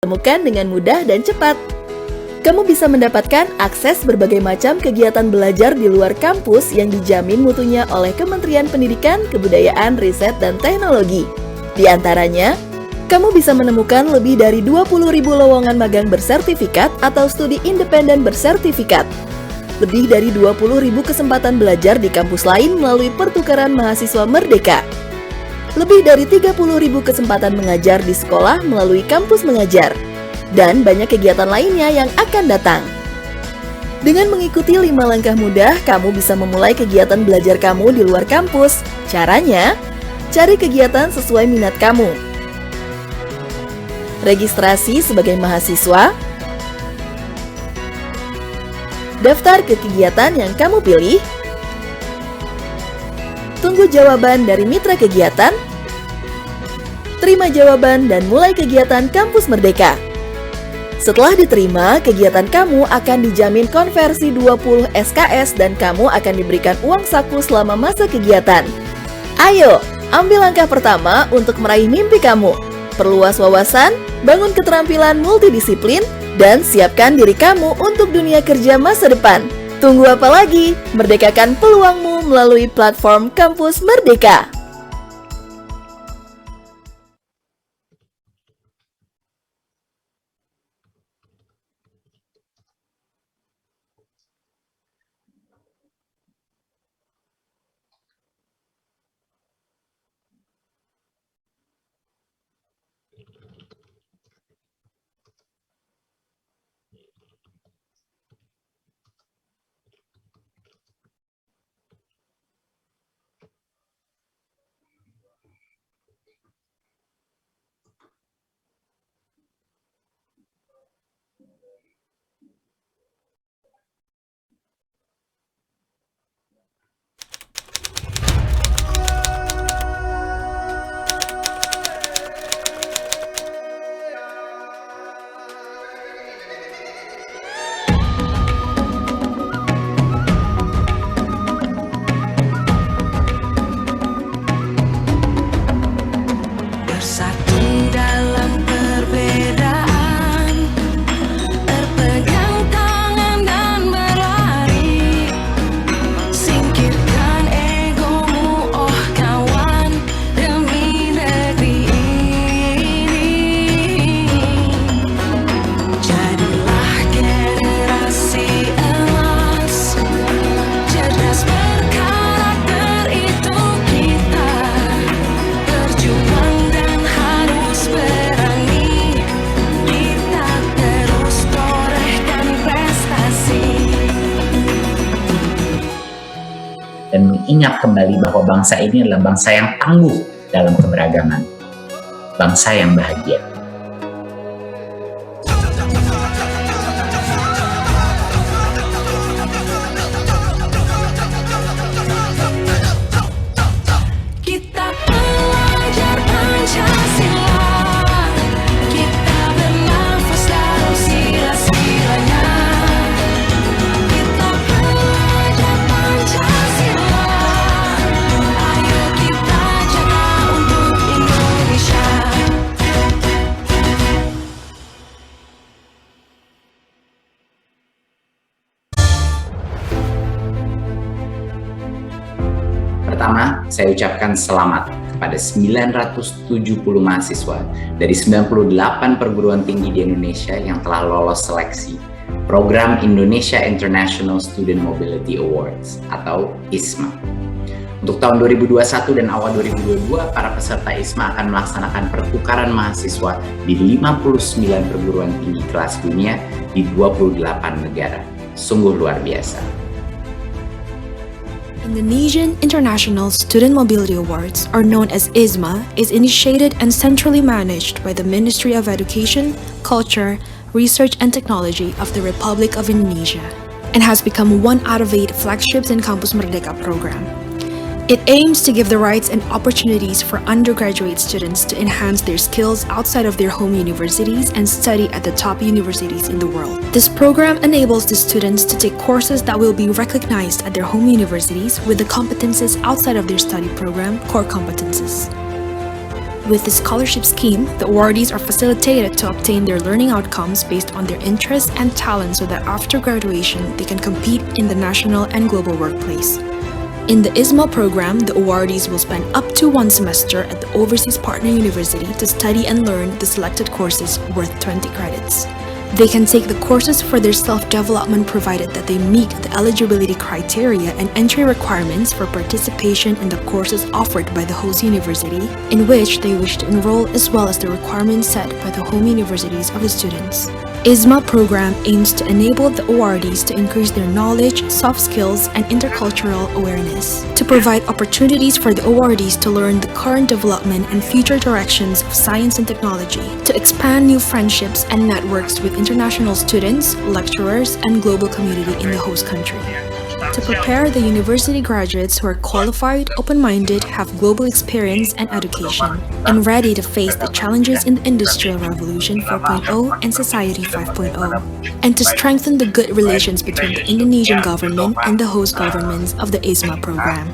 ditemukan dengan mudah dan cepat. Kamu bisa mendapatkan akses berbagai macam kegiatan belajar di luar kampus yang dijamin mutunya oleh Kementerian Pendidikan, Kebudayaan, Riset, dan Teknologi. Di antaranya, kamu bisa menemukan lebih dari 20.000 lowongan magang bersertifikat atau studi independen bersertifikat. Lebih dari 20.000 kesempatan belajar di kampus lain melalui pertukaran mahasiswa merdeka. Lebih dari 30.000 kesempatan mengajar di sekolah melalui kampus mengajar. Dan banyak kegiatan lainnya yang akan datang. Dengan mengikuti 5 langkah mudah, kamu bisa memulai kegiatan belajar kamu di luar kampus. Caranya, cari kegiatan sesuai minat kamu. Registrasi sebagai mahasiswa. Daftar ke kegiatan yang kamu pilih. Tunggu jawaban dari mitra kegiatan. Terima jawaban dan mulai kegiatan Kampus Merdeka. Setelah diterima, kegiatan kamu akan dijamin konversi 20 SKS dan kamu akan diberikan uang saku selama masa kegiatan. Ayo, ambil langkah pertama untuk meraih mimpi kamu. Perluas wawasan, bangun keterampilan multidisiplin, dan siapkan diri kamu untuk dunia kerja masa depan. Tunggu apa lagi? Merdekakan peluangmu melalui platform Kampus Merdeka. Dan mengingat kembali bahwa bangsa ini adalah bangsa yang tangguh dalam keberagaman, bangsa yang bahagia. Pertama, saya ucapkan selamat kepada 970 mahasiswa dari 98 perguruan tinggi di Indonesia yang telah lolos seleksi Program Indonesia International Student Mobility Awards atau ISMA. Untuk tahun 2021 dan awal 2022, para peserta ISMA akan melaksanakan pertukaran mahasiswa di 59 perguruan tinggi kelas dunia di 28 negara. Sungguh luar biasa. Indonesian International Student Mobility Awards, or known as ISMA, is initiated and centrally managed by the Ministry of Education, Culture, Research and Technology of the Republic of Indonesia, and has become one out of 8 flagships in Kampus Merdeka program. It aims to give the rights and opportunities for undergraduate students to enhance their skills outside of their home universities and study at the top universities in the world. This program enables the students to take courses that will be recognized at their home universities with the competences outside of their study program, core competences. With this scholarship scheme, the awardees are facilitated to obtain their learning outcomes based on their interests and talents so that after graduation, they can compete in the national and global workplace. In the ISMA program, the awardees will spend up to 1 semester at the overseas partner university to study and learn the selected courses worth 20 credits. They can take the courses for their self-development provided that they meet the eligibility criteria and entry requirements for participation in the courses offered by the host university in which they wish to enroll, as well as the requirements set by the home universities of the students. ISMA program aims to enable the awardees to increase their knowledge, soft skills, and intercultural awareness, to provide opportunities for the awardees to learn the current development and future directions of science and technology, to expand new friendships and networks with international students, lecturers, and global community in the host country, to prepare the university graduates who are qualified, open-minded, have global experience and education, and ready to face the challenges in the Industrial Revolution 4.0 and Society 5.0, and to strengthen the good relations between the Indonesian government and the host governments of the ISMA program.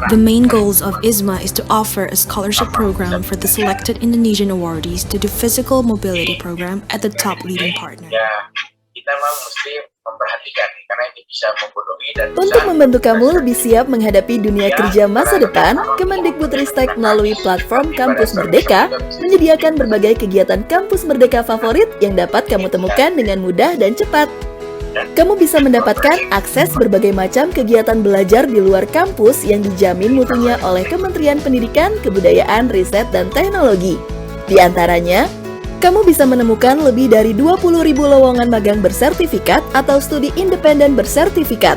The main goals of ISMA is to offer a scholarship program for the selected Indonesian awardees to do physical mobility program at the top leading partner. Kita mesti memperhatikan karena ini bisa mempengaruhi dan Untuk membantu kamu lebih siap menghadapi dunia kerja masa depan, Kemendikbudristek melalui platform Kampus Merdeka menyediakan berbagai kegiatan Kampus Merdeka favorit yang dapat kamu temukan dengan mudah dan cepat. Kamu bisa mendapatkan akses berbagai macam kegiatan belajar di luar kampus yang dijamin mutunya oleh Kementerian Pendidikan, Kebudayaan, Riset, dan Teknologi. Di antaranya, kamu bisa menemukan lebih dari 20.000 lowongan magang bersertifikat atau studi independen bersertifikat.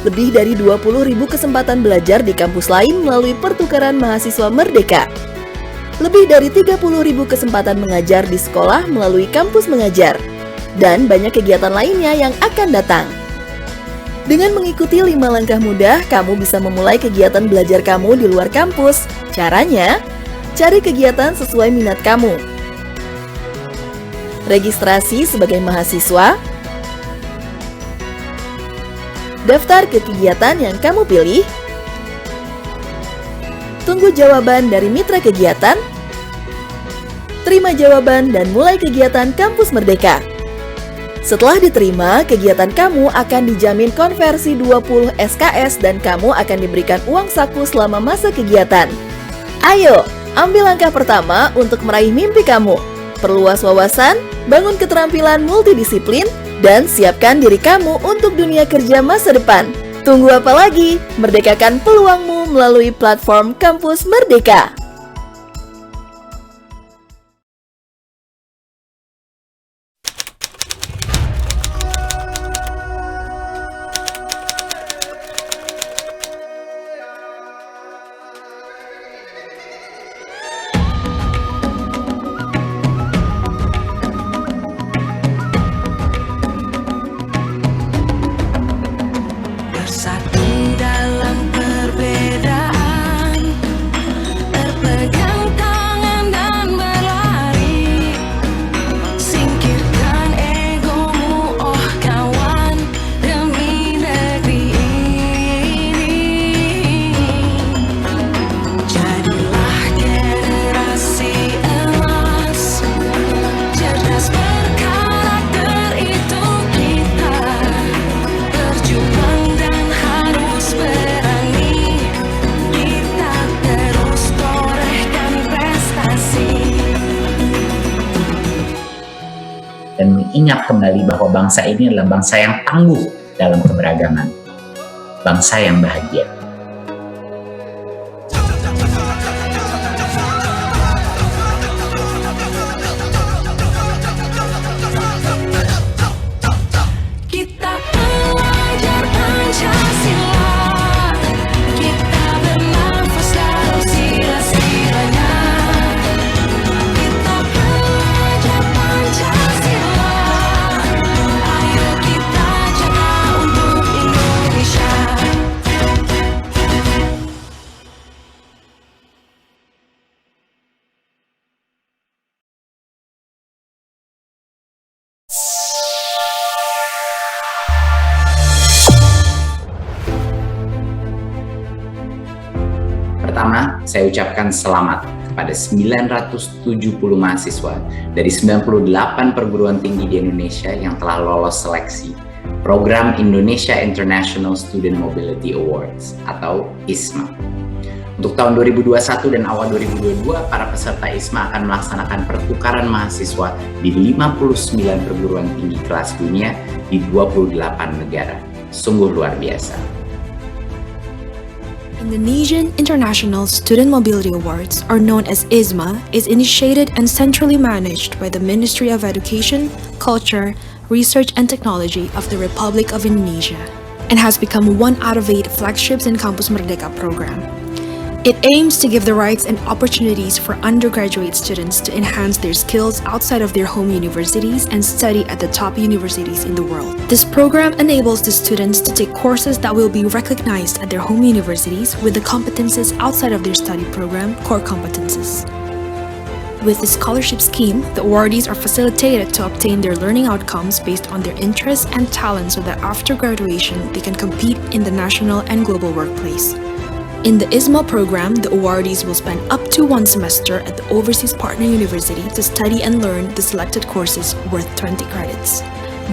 Lebih dari 20.000 kesempatan belajar di kampus lain melalui pertukaran mahasiswa merdeka. Lebih dari 30.000 kesempatan mengajar di sekolah melalui kampus mengajar. Dan banyak kegiatan lainnya yang akan datang. Dengan mengikuti 5 langkah mudah, kamu bisa memulai kegiatan belajar kamu di luar kampus. Caranya, cari kegiatan sesuai minat kamu. Registrasi sebagai mahasiswa, daftar ke kegiatan yang kamu pilih, tunggu jawaban dari mitra kegiatan, terima jawaban dan mulai kegiatan Kampus Merdeka. Setelah diterima, kegiatan kamu akan dijamin konversi 20 SKS dan kamu akan diberikan uang saku selama masa kegiatan. Ayo, ambil langkah pertama untuk meraih mimpi kamu. Perluas wawasan, bangun keterampilan multidisiplin, dan siapkan diri kamu untuk dunia kerja masa depan. Tunggu apa lagi? Merdekakan peluangmu melalui platform Kampus Merdeka. Dan mengingat kembali bahwa bangsa ini adalah bangsa yang tangguh dalam keberagaman, bangsa yang bahagia. pertama, saya ucapkan selamat kepada 970 mahasiswa dari 98 perguruan tinggi di Indonesia yang telah lolos seleksi Program Indonesia International Student Mobility Awards atau ISMA. Untuk tahun 2021 dan awal 2022, para peserta ISMA akan melaksanakan pertukaran mahasiswa di 59 perguruan tinggi kelas dunia di 28 negara. Sungguh luar biasa. Indonesian International Student Mobility Awards, or known as ISMA, is initiated and centrally managed by the Ministry of Education, Culture, Research and Technology of the Republic of Indonesia, and has become one out of 8 flagships in Kampus Merdeka program. It aims to give the rights and opportunities for undergraduate students to enhance their skills outside of their home universities and study at the top universities in the world. This program enables the students to take courses that will be recognized at their home universities with the competences outside of their study program, core competences. With this scholarship scheme, the awardees are facilitated to obtain their learning outcomes based on their interests and talents so that after graduation, they can compete in the national and global workplace. In the ISMA program, the awardees will spend up to 1 semester at the overseas partner university to study and learn the selected courses worth 20 credits.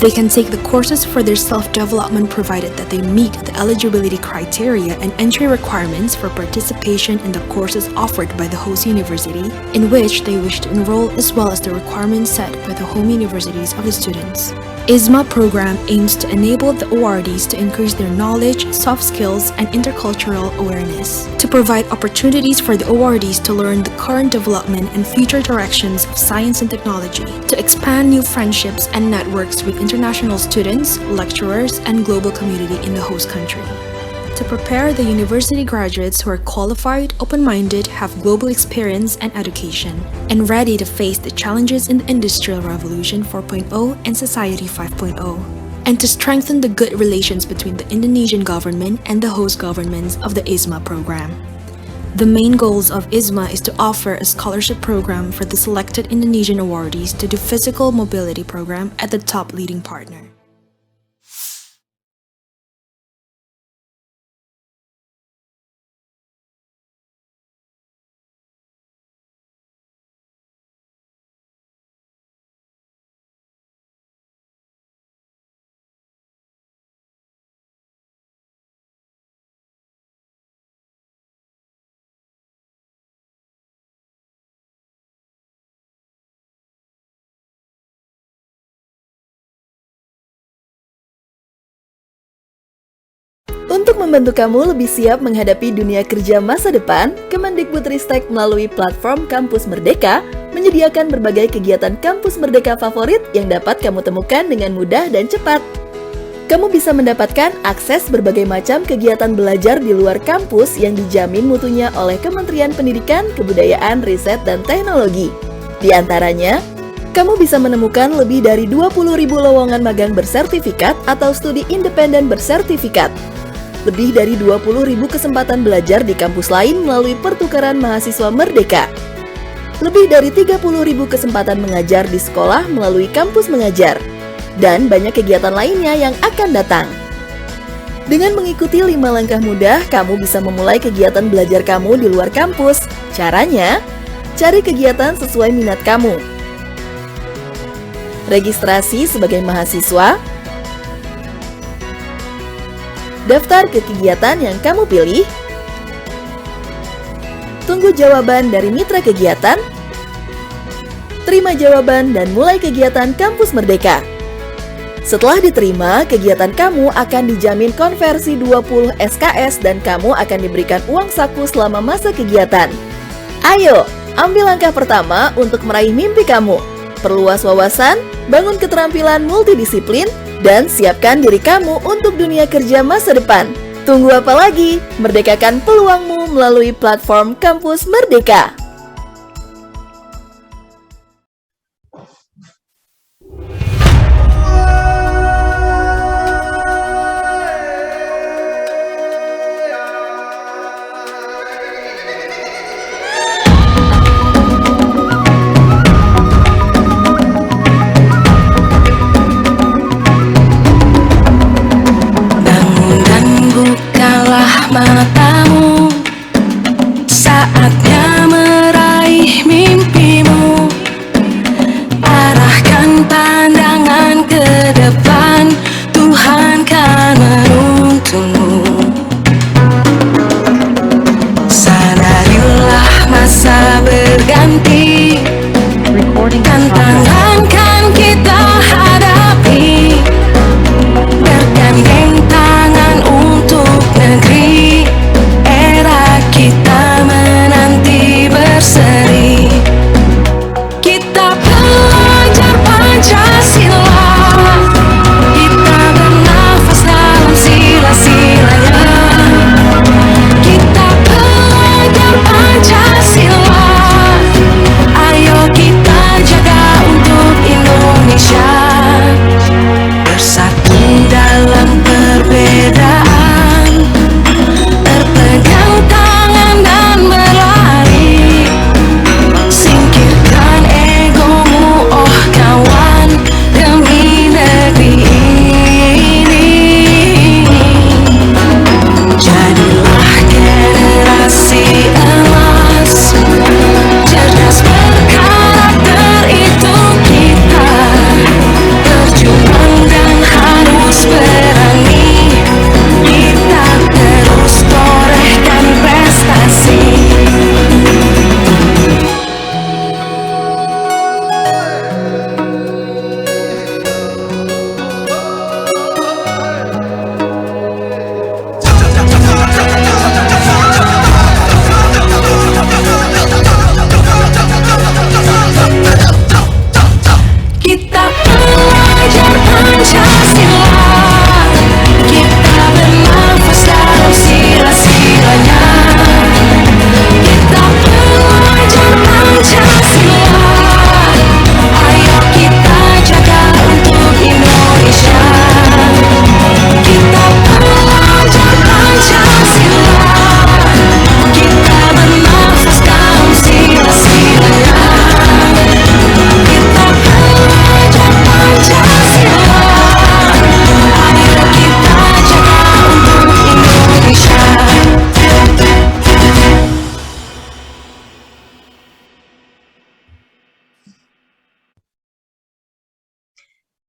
They can take the courses for their self-development provided that they meet the eligibility criteria and entry requirements for participation in the courses offered by the host university in which they wish to enroll, as well as the requirements set by the home universities of the students. ISMA program aims to enable the awardees to increase their knowledge, soft skills, and intercultural awareness, to provide opportunities for the awardees to learn the current development and future directions of science and technology, to expand new friendships and networks with international students, lecturers, and global community in the host country, to prepare the university graduates who are qualified, open-minded, have global experience and education, and ready to face the challenges in the Industrial Revolution 4.0 and Society 5.0, and to strengthen the good relations between the Indonesian government and the host governments of the ISMA program. The main goals of ISMA is to offer a scholarship program for the selected Indonesian awardees to do physical mobility program at the top leading partner. Untuk membantu kamu lebih siap menghadapi dunia kerja masa depan, Kemendikbudristek melalui platform Kampus Merdeka menyediakan berbagai kegiatan Kampus Merdeka favorit yang dapat kamu temukan dengan mudah dan cepat. Kamu bisa mendapatkan akses berbagai macam kegiatan belajar di luar kampus yang dijamin mutunya oleh Kementerian Pendidikan, Kebudayaan, Riset, dan Teknologi. Di antaranya, kamu bisa menemukan lebih dari 20.000 lowongan magang bersertifikat atau studi independen bersertifikat. Lebih dari 20.000 kesempatan belajar di kampus lain melalui pertukaran mahasiswa merdeka. Lebih dari 30.000 kesempatan mengajar di sekolah melalui kampus mengajar. Dan banyak kegiatan lainnya yang akan datang. Dengan mengikuti 5 langkah mudah, kamu bisa memulai kegiatan belajar kamu di luar kampus. Caranya, cari kegiatan sesuai minat kamu. Registrasi sebagai mahasiswa. Daftar ke kegiatan yang kamu pilih. Tunggu jawaban dari mitra kegiatan. Terima jawaban dan mulai kegiatan Kampus Merdeka. Setelah diterima, kegiatan kamu akan dijamin konversi 20 SKS dan kamu akan diberikan uang saku selama masa kegiatan. Ayo, ambil langkah pertama untuk meraih mimpi kamu. Perluas wawasan, bangun keterampilan multidisiplin, dan siapkan diri kamu untuk dunia kerja masa depan. Tunggu apa lagi? Merdekakan peluangmu melalui platform Kampus Merdeka. Matamu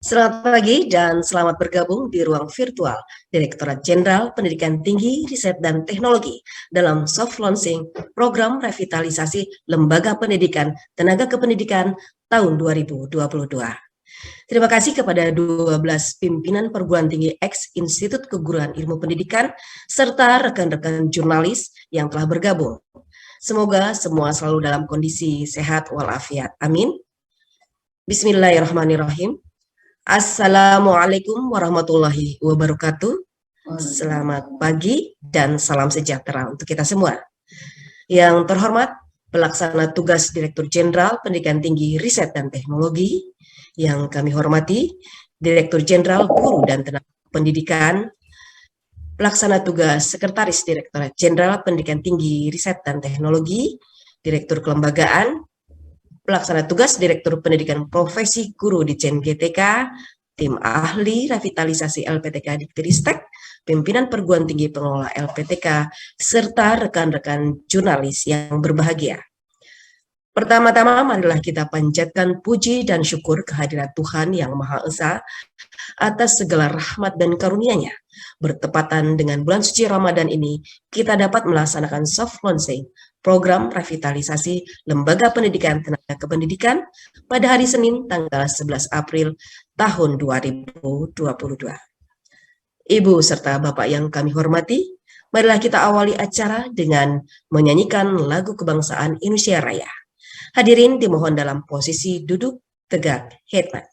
Selamat pagi dan selamat bergabung di ruang virtual Direktorat Jenderal Pendidikan Tinggi, Riset dan Teknologi dalam soft launching program revitalisasi Lembaga Pendidikan Tenaga Kependidikan tahun 2022. Terima kasih kepada 12 pimpinan perguruan tinggi ex Institut Keguruan Ilmu Pendidikan serta rekan-rekan jurnalis yang telah bergabung. Semoga semua selalu dalam kondisi sehat walafiat. Amin. Bismillahirrahmanirrahim. Assalamualaikum warahmatullahi wabarakatuh. Selamat pagi dan salam sejahtera untuk kita semua. Yang terhormat, Pelaksana Tugas Direktur Jenderal Pendidikan Tinggi, Riset dan Teknologi, yang kami hormati, Direktur Jenderal Guru dan Tenaga Pendidikan, Pelaksana Tugas Sekretaris Direktorat Jenderal Pendidikan Tinggi, Riset dan Teknologi, Direktur Kelembagaan, Pelaksana Tugas Direktur Pendidikan Profesi Guru di GTK, tim ahli revitalisasi LPTK Diktiristek, pimpinan perguruan tinggi pengelola LPTK, serta rekan-rekan jurnalis yang berbahagia. Pertama-tama, marilah kita panjatkan puji dan syukur kehadirat Tuhan Yang Maha Esa atas segala rahmat dan karunia-Nya. Bertepatan dengan bulan suci Ramadan ini, kita dapat melaksanakan soft launching program revitalisasi Lembaga Pendidikan Tenaga Kependidikan pada hari Senin tanggal 11 April tahun 2022. Ibu serta Bapak yang kami hormati, marilah kita awali acara dengan menyanyikan lagu kebangsaan Indonesia Raya. Hadirin dimohon dalam posisi duduk tegak khidmat.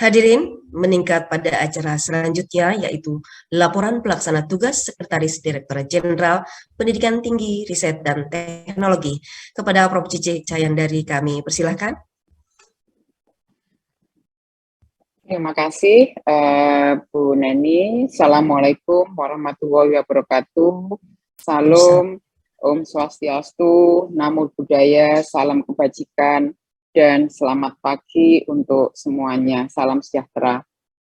Hadirin, meningkat pada acara selanjutnya yaitu laporan pelaksana tugas Sekretaris Direktorat Jenderal Pendidikan Tinggi, Riset dan Teknologi. Kepada Prof. Cici Cayandari kami persilahkan. Terima kasih Bu Neni. Assalamualaikum warahmatullahi wabarakatuh. Salam, Om Swastiastu, Namo Buddhaya, salam kebajikan, dan selamat pagi untuk semuanya. Salam sejahtera.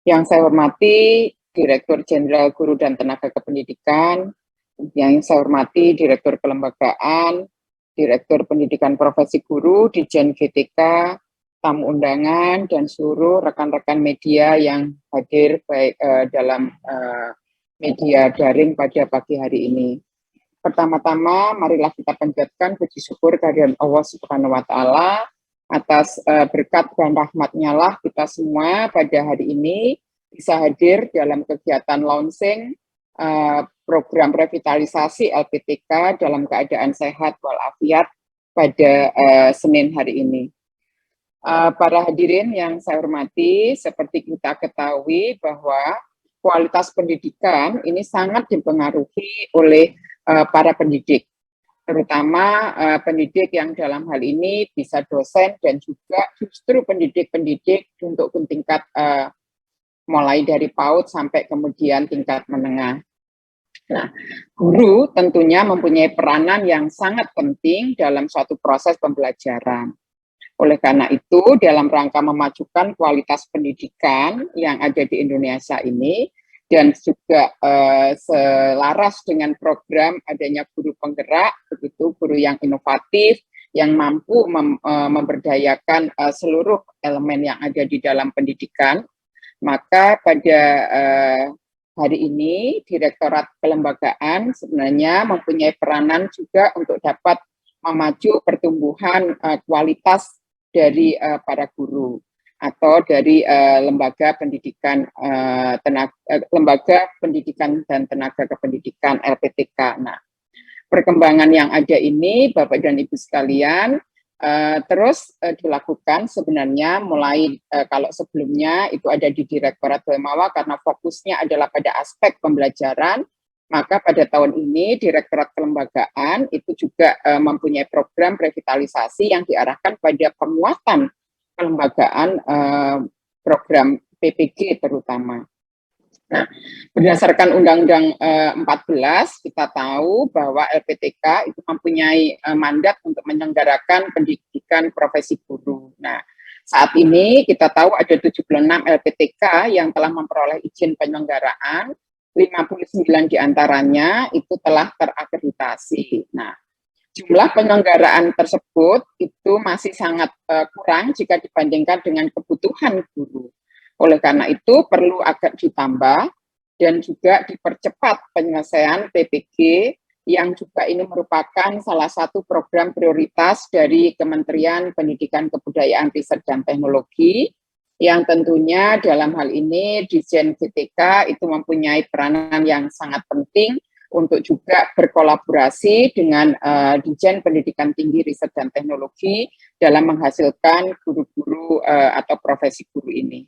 Yang saya hormati Direktur Jenderal Guru dan Tenaga Kependidikan, yang saya hormati Direktur Kelembagaan, Direktur Pendidikan Profesi Guru di GTK, tamu undangan, dan seluruh rekan-rekan media yang hadir baik dalam media daring pada pagi hari ini. Pertama-tama, marilah kita panjatkan puji syukur kehadiran Allah Subhanahu wa Ta'ala atas berkat dan rahmat-Nya lah kita semua pada hari ini bisa hadir dalam kegiatan launching program revitalisasi LPTK dalam keadaan sehat walafiat pada Senin hari ini. Para hadirin yang saya hormati, seperti kita ketahui bahwa kualitas pendidikan ini sangat dipengaruhi oleh para pendidik. terutama pendidik yang dalam hal ini bisa dosen dan juga justru pendidik-pendidik untuk tingkat mulai dari PAUD sampai kemudian tingkat menengah. Nah, guru tentunya mempunyai peranan yang sangat penting dalam suatu proses pembelajaran. Oleh karena itu, dalam rangka memajukan kualitas pendidikan yang ada di Indonesia ini, dan juga selaras dengan program adanya guru penggerak, begitu guru yang inovatif, yang mampu memberdayakan seluruh elemen yang ada di dalam pendidikan, maka pada hari ini Direktorat Kelembagaan sebenarnya mempunyai peranan juga untuk dapat memacu pertumbuhan kualitas dari para guru atau dari lembaga pendidikan lembaga pendidikan dan tenaga kependidikan LPTK. Nah, perkembangan yang ada ini Bapak dan Ibu sekalian terus dilakukan sebenarnya mulai kalau sebelumnya itu ada di Direktorat Bemawa karena fokusnya adalah pada aspek pembelajaran, maka pada tahun ini Direktorat Kelembagaan itu juga mempunyai program revitalisasi yang diarahkan pada penguatan kelembagaan program PPG terutama. Nah, berdasarkan Undang-Undang 14, kita tahu bahwa LPTK itu mempunyai mandat untuk menyelenggarakan pendidikan profesi guru. Nah, saat ini kita tahu ada 76 LPTK yang telah memperoleh izin penyelenggaraan, 59 diantaranya itu telah terakreditasi. Nah, jumlah penyelenggaraan tersebut itu masih sangat kurang jika dibandingkan dengan kebutuhan guru. Oleh karena itu perlu agak ditambah dan juga dipercepat penyelesaian PPG yang juga ini merupakan salah satu program prioritas dari Kementerian Pendidikan Kebudayaan Riset dan Teknologi yang tentunya dalam hal ini Ditjen GTK itu mempunyai peranan yang sangat penting untuk juga berkolaborasi dengan Ditjen Pendidikan Tinggi Riset dan Teknologi dalam menghasilkan guru-guru atau profesi guru ini.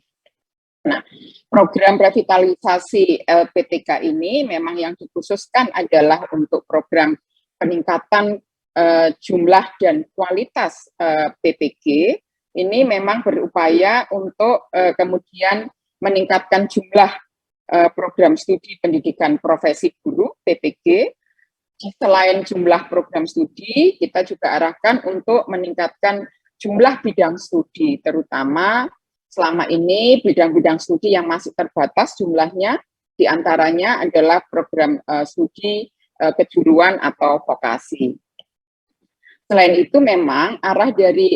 Nah, program revitalisasi LPTK ini memang yang dikhususkan adalah untuk program peningkatan jumlah dan kualitas PPG. Ini memang berupaya untuk kemudian meningkatkan jumlah program studi pendidikan profesi guru PPG. Selain jumlah program studi, kita juga arahkan untuk meningkatkan jumlah bidang studi, terutama selama ini bidang-bidang studi yang masih terbatas jumlahnya, diantaranya adalah program studi kejuruan atau vokasi. Selain itu memang arah dari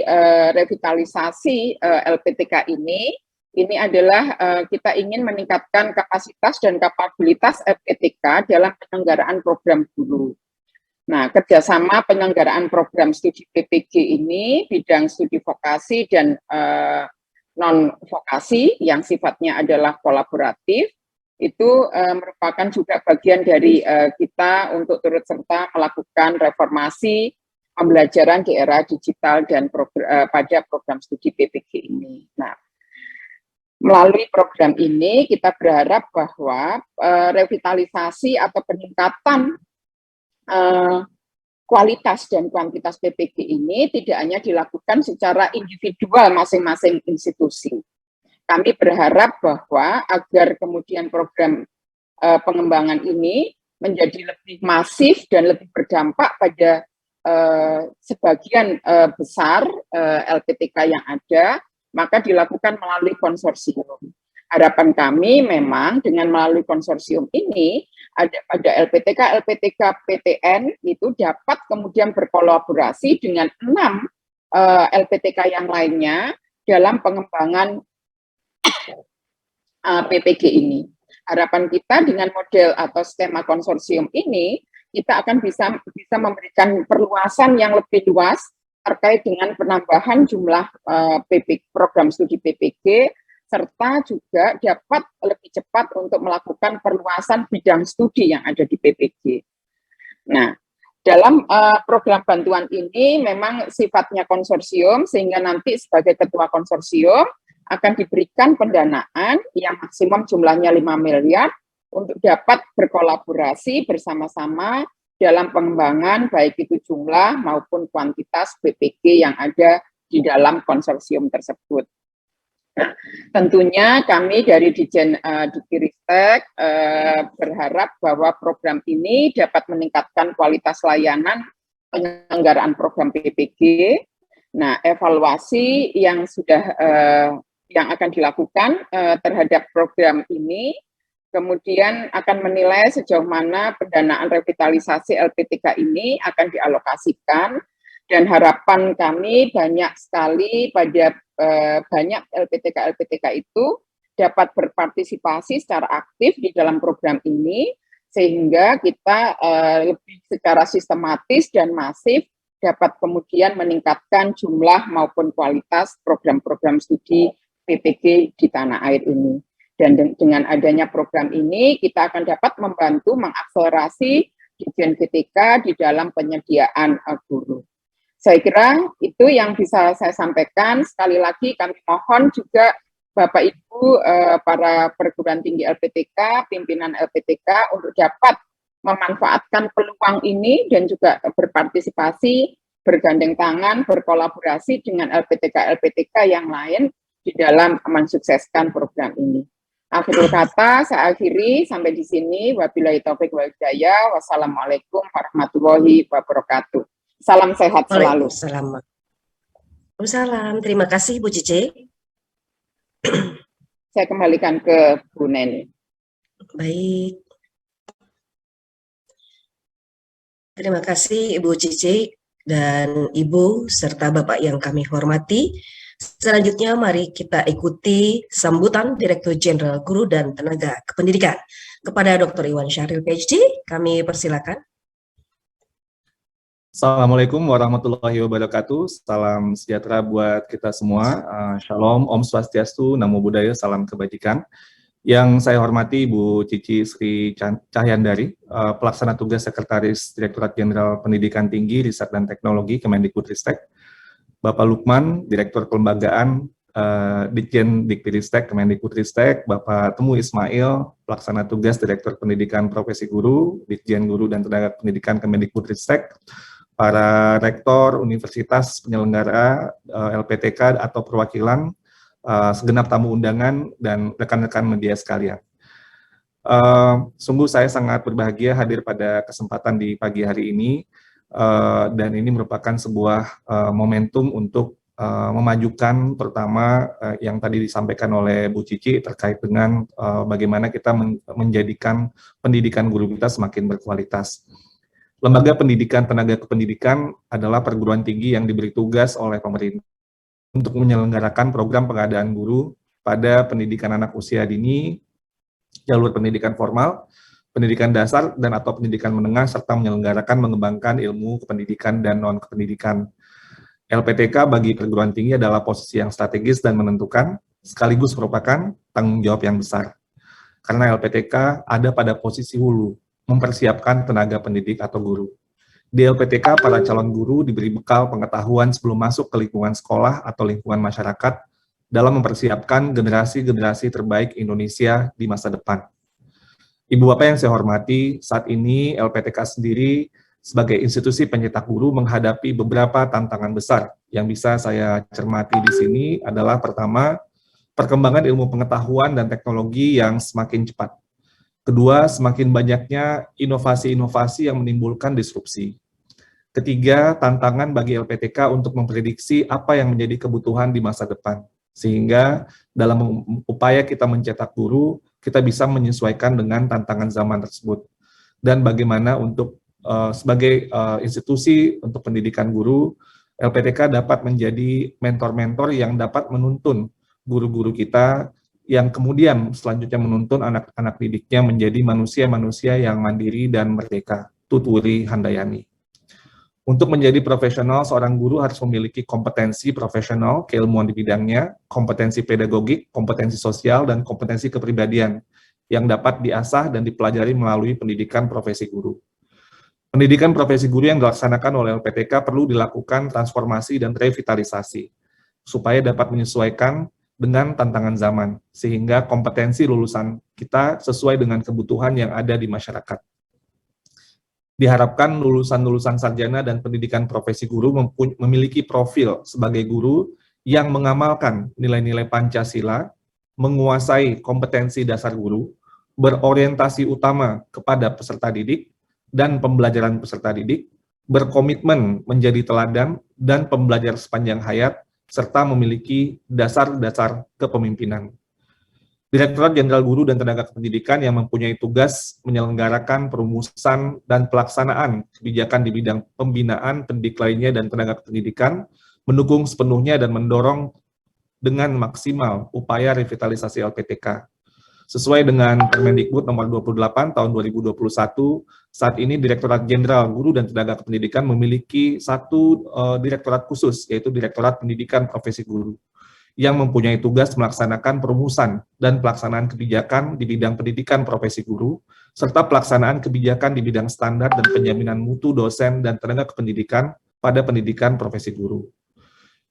revitalisasi LPTK ini adalah kita ingin meningkatkan kapasitas dan kapabilitas LPTK dalam penyelenggaraan program guru. Nah, kerjasama penyelenggaraan program studi PPG ini, bidang studi vokasi dan non-vokasi yang sifatnya adalah kolaboratif, itu merupakan juga bagian dari kita untuk turut serta melakukan reformasi pembelajaran di era digital dan pada program studi PPG ini. Nah, melalui program ini kita berharap bahwa revitalisasi atau peningkatan kualitas dan kuantitas PPG ini tidak hanya dilakukan secara individual masing-masing institusi. Kami berharap bahwa agar kemudian program pengembangan ini menjadi lebih masif dan lebih berdampak pada sebagian besar LPTK yang ada, maka dilakukan melalui konsorsium. Harapan kami memang dengan melalui konsorsium ini ada LPTK PTN itu dapat kemudian berkolaborasi dengan 6 LPTK yang lainnya dalam pengembangan PPG ini. Harapan kita dengan model atau skema konsorsium ini kita akan bisa memberikan perluasan yang lebih luas terkait dengan penambahan jumlah program studi PPG, serta juga dapat lebih cepat untuk melakukan perluasan bidang studi yang ada di PPG. Nah, dalam program bantuan ini memang sifatnya konsorsium, sehingga nanti sebagai ketua konsorsium akan diberikan pendanaan yang maksimum jumlahnya 5 miliar untuk dapat berkolaborasi bersama-sama dalam pengembangan baik itu jumlah maupun kuantitas PPG yang ada di dalam konsorsium tersebut. Nah, tentunya kami dari Ditjen Diktiristek berharap bahwa program ini dapat meningkatkan kualitas layanan penyelenggaraan program PPG. Nah, evaluasi yang sudah yang akan dilakukan terhadap program ini kemudian akan menilai sejauh mana pendanaan revitalisasi LPTK ini akan dialokasikan, dan harapan kami banyak sekali pada banyak LPTK itu dapat berpartisipasi secara aktif di dalam program ini, sehingga kita lebih secara sistematis dan masif dapat kemudian meningkatkan jumlah maupun kualitas program-program studi PPG di tanah air ini. Dan dengan adanya program ini, kita akan dapat membantu mengakselerasi Ditjen PTK di dalam penyediaan guru. Saya kira itu yang bisa saya sampaikan. Sekali lagi kami mohon juga Bapak Ibu para perguruan tinggi LPTK, pimpinan LPTK untuk dapat memanfaatkan peluang ini dan juga berpartisipasi, bergandeng tangan, berkolaborasi dengan LPTK-LPTK yang lain di dalam mensukseskan program ini. Akhirul kata, saya akhiri sampai di sini. Wabillahi taufiq wal hidayah. Wassalamualaikum warahmatullahi wabarakatuh. Salam sehat selalu. Waalaikumsalam. Terima kasih Bu Cici. Saya kembalikan ke Bu Neni. Baik. Terima kasih Ibu Cici dan Ibu serta Bapak yang kami hormati. Selanjutnya mari kita ikuti sambutan Direktur Jenderal Guru dan Tenaga Kependidikan kepada Dr. Iwan Syahril PhD. Kami persilakan. Assalamualaikum warahmatullahi wabarakatuh. Salam sejahtera buat kita semua. Shalom, Om Swastiastu, Namo Buddhaya, salam kebajikan. Yang saya hormati Bu Cici Sri Cahyandari, Pelaksana Tugas Sekretaris Direktorat Jenderal Pendidikan Tinggi, Riset dan Teknologi Kemendikbudristek, Bapak Lukman, Direktur Kelembagaan Ditjen Diktiristek Kemendikbudristek, Bapak Temu Ismail, Pelaksana Tugas Direktur Pendidikan Profesi Guru, Ditjen Guru dan Tenaga Pendidikan Kemendikbudristek, para rektor, universitas, penyelenggara, LPTK atau perwakilan, segenap tamu undangan, dan rekan-rekan media sekalian. Sungguh saya sangat berbahagia hadir pada kesempatan di pagi hari ini, dan ini merupakan sebuah momentum untuk memajukan terutama yang tadi disampaikan oleh Bu Cici terkait dengan bagaimana kita menjadikan pendidikan guru kita semakin berkualitas. Lembaga pendidikan tenaga kependidikan adalah perguruan tinggi yang diberi tugas oleh pemerintah untuk menyelenggarakan program pengadaan guru pada pendidikan anak usia dini, jalur pendidikan formal, pendidikan dasar dan atau pendidikan menengah, serta menyelenggarakan mengembangkan ilmu kependidikan dan non-kependidikan. LPTK bagi perguruan tinggi adalah posisi yang strategis dan menentukan, sekaligus merupakan tanggung jawab yang besar. Karena LPTK ada pada posisi hulu, mempersiapkan tenaga pendidik atau guru. Di LPTK, para calon guru diberi bekal pengetahuan sebelum masuk ke lingkungan sekolah atau lingkungan masyarakat dalam mempersiapkan generasi-generasi terbaik Indonesia di masa depan. Ibu Bapak yang saya hormati, saat ini LPTK sendiri sebagai institusi pencetak guru menghadapi beberapa tantangan besar. Yang bisa saya cermati di sini adalah pertama, perkembangan ilmu pengetahuan dan teknologi yang semakin cepat. Kedua, semakin banyaknya inovasi-inovasi yang menimbulkan disrupsi. Ketiga, tantangan bagi LPTK untuk memprediksi apa yang menjadi kebutuhan di masa depan. Sehingga dalam upaya kita mencetak guru, kita bisa menyesuaikan dengan tantangan zaman tersebut. Dan bagaimana untuk sebagai institusi untuk pendidikan guru, LPTK dapat menjadi mentor-mentor yang dapat menuntun guru-guru kita, yang kemudian selanjutnya menuntun anak-anak didiknya menjadi manusia-manusia yang mandiri dan merdeka. Tuturi Handayani. Untuk menjadi profesional, seorang guru harus memiliki kompetensi profesional, keilmuan di bidangnya, kompetensi pedagogik, kompetensi sosial, dan kompetensi kepribadian yang dapat diasah dan dipelajari melalui pendidikan profesi guru. Pendidikan profesi guru yang dilaksanakan oleh LPTK perlu dilakukan transformasi dan revitalisasi, supaya dapat menyesuaikan dengan tantangan zaman, sehingga kompetensi lulusan kita sesuai dengan kebutuhan yang ada di masyarakat. Diharapkan lulusan-lulusan sarjana dan pendidikan profesi guru memiliki profil sebagai guru yang mengamalkan nilai-nilai Pancasila, menguasai kompetensi dasar guru, berorientasi utama kepada peserta didik dan pembelajaran peserta didik, berkomitmen menjadi teladan dan pembelajar sepanjang hayat, serta memiliki dasar-dasar kepemimpinan. Direktorat Jenderal Guru dan Tenaga Kependidikan yang mempunyai tugas menyelenggarakan perumusan dan pelaksanaan kebijakan di bidang pembinaan pendidik lainnya dan tenaga kependidikan, mendukung sepenuhnya dan mendorong dengan maksimal upaya revitalisasi LPTK. Sesuai dengan Permendikbud nomor 28 tahun 2021, saat ini Direktorat Jenderal Guru dan Tenaga Kependidikan memiliki satu direktorat khusus, yaitu Direktorat Pendidikan Profesi Guru, yang mempunyai tugas melaksanakan perumusan dan pelaksanaan kebijakan di bidang pendidikan profesi guru, serta pelaksanaan kebijakan di bidang standar dan penjaminan mutu dosen dan tenaga kependidikan pada pendidikan profesi guru.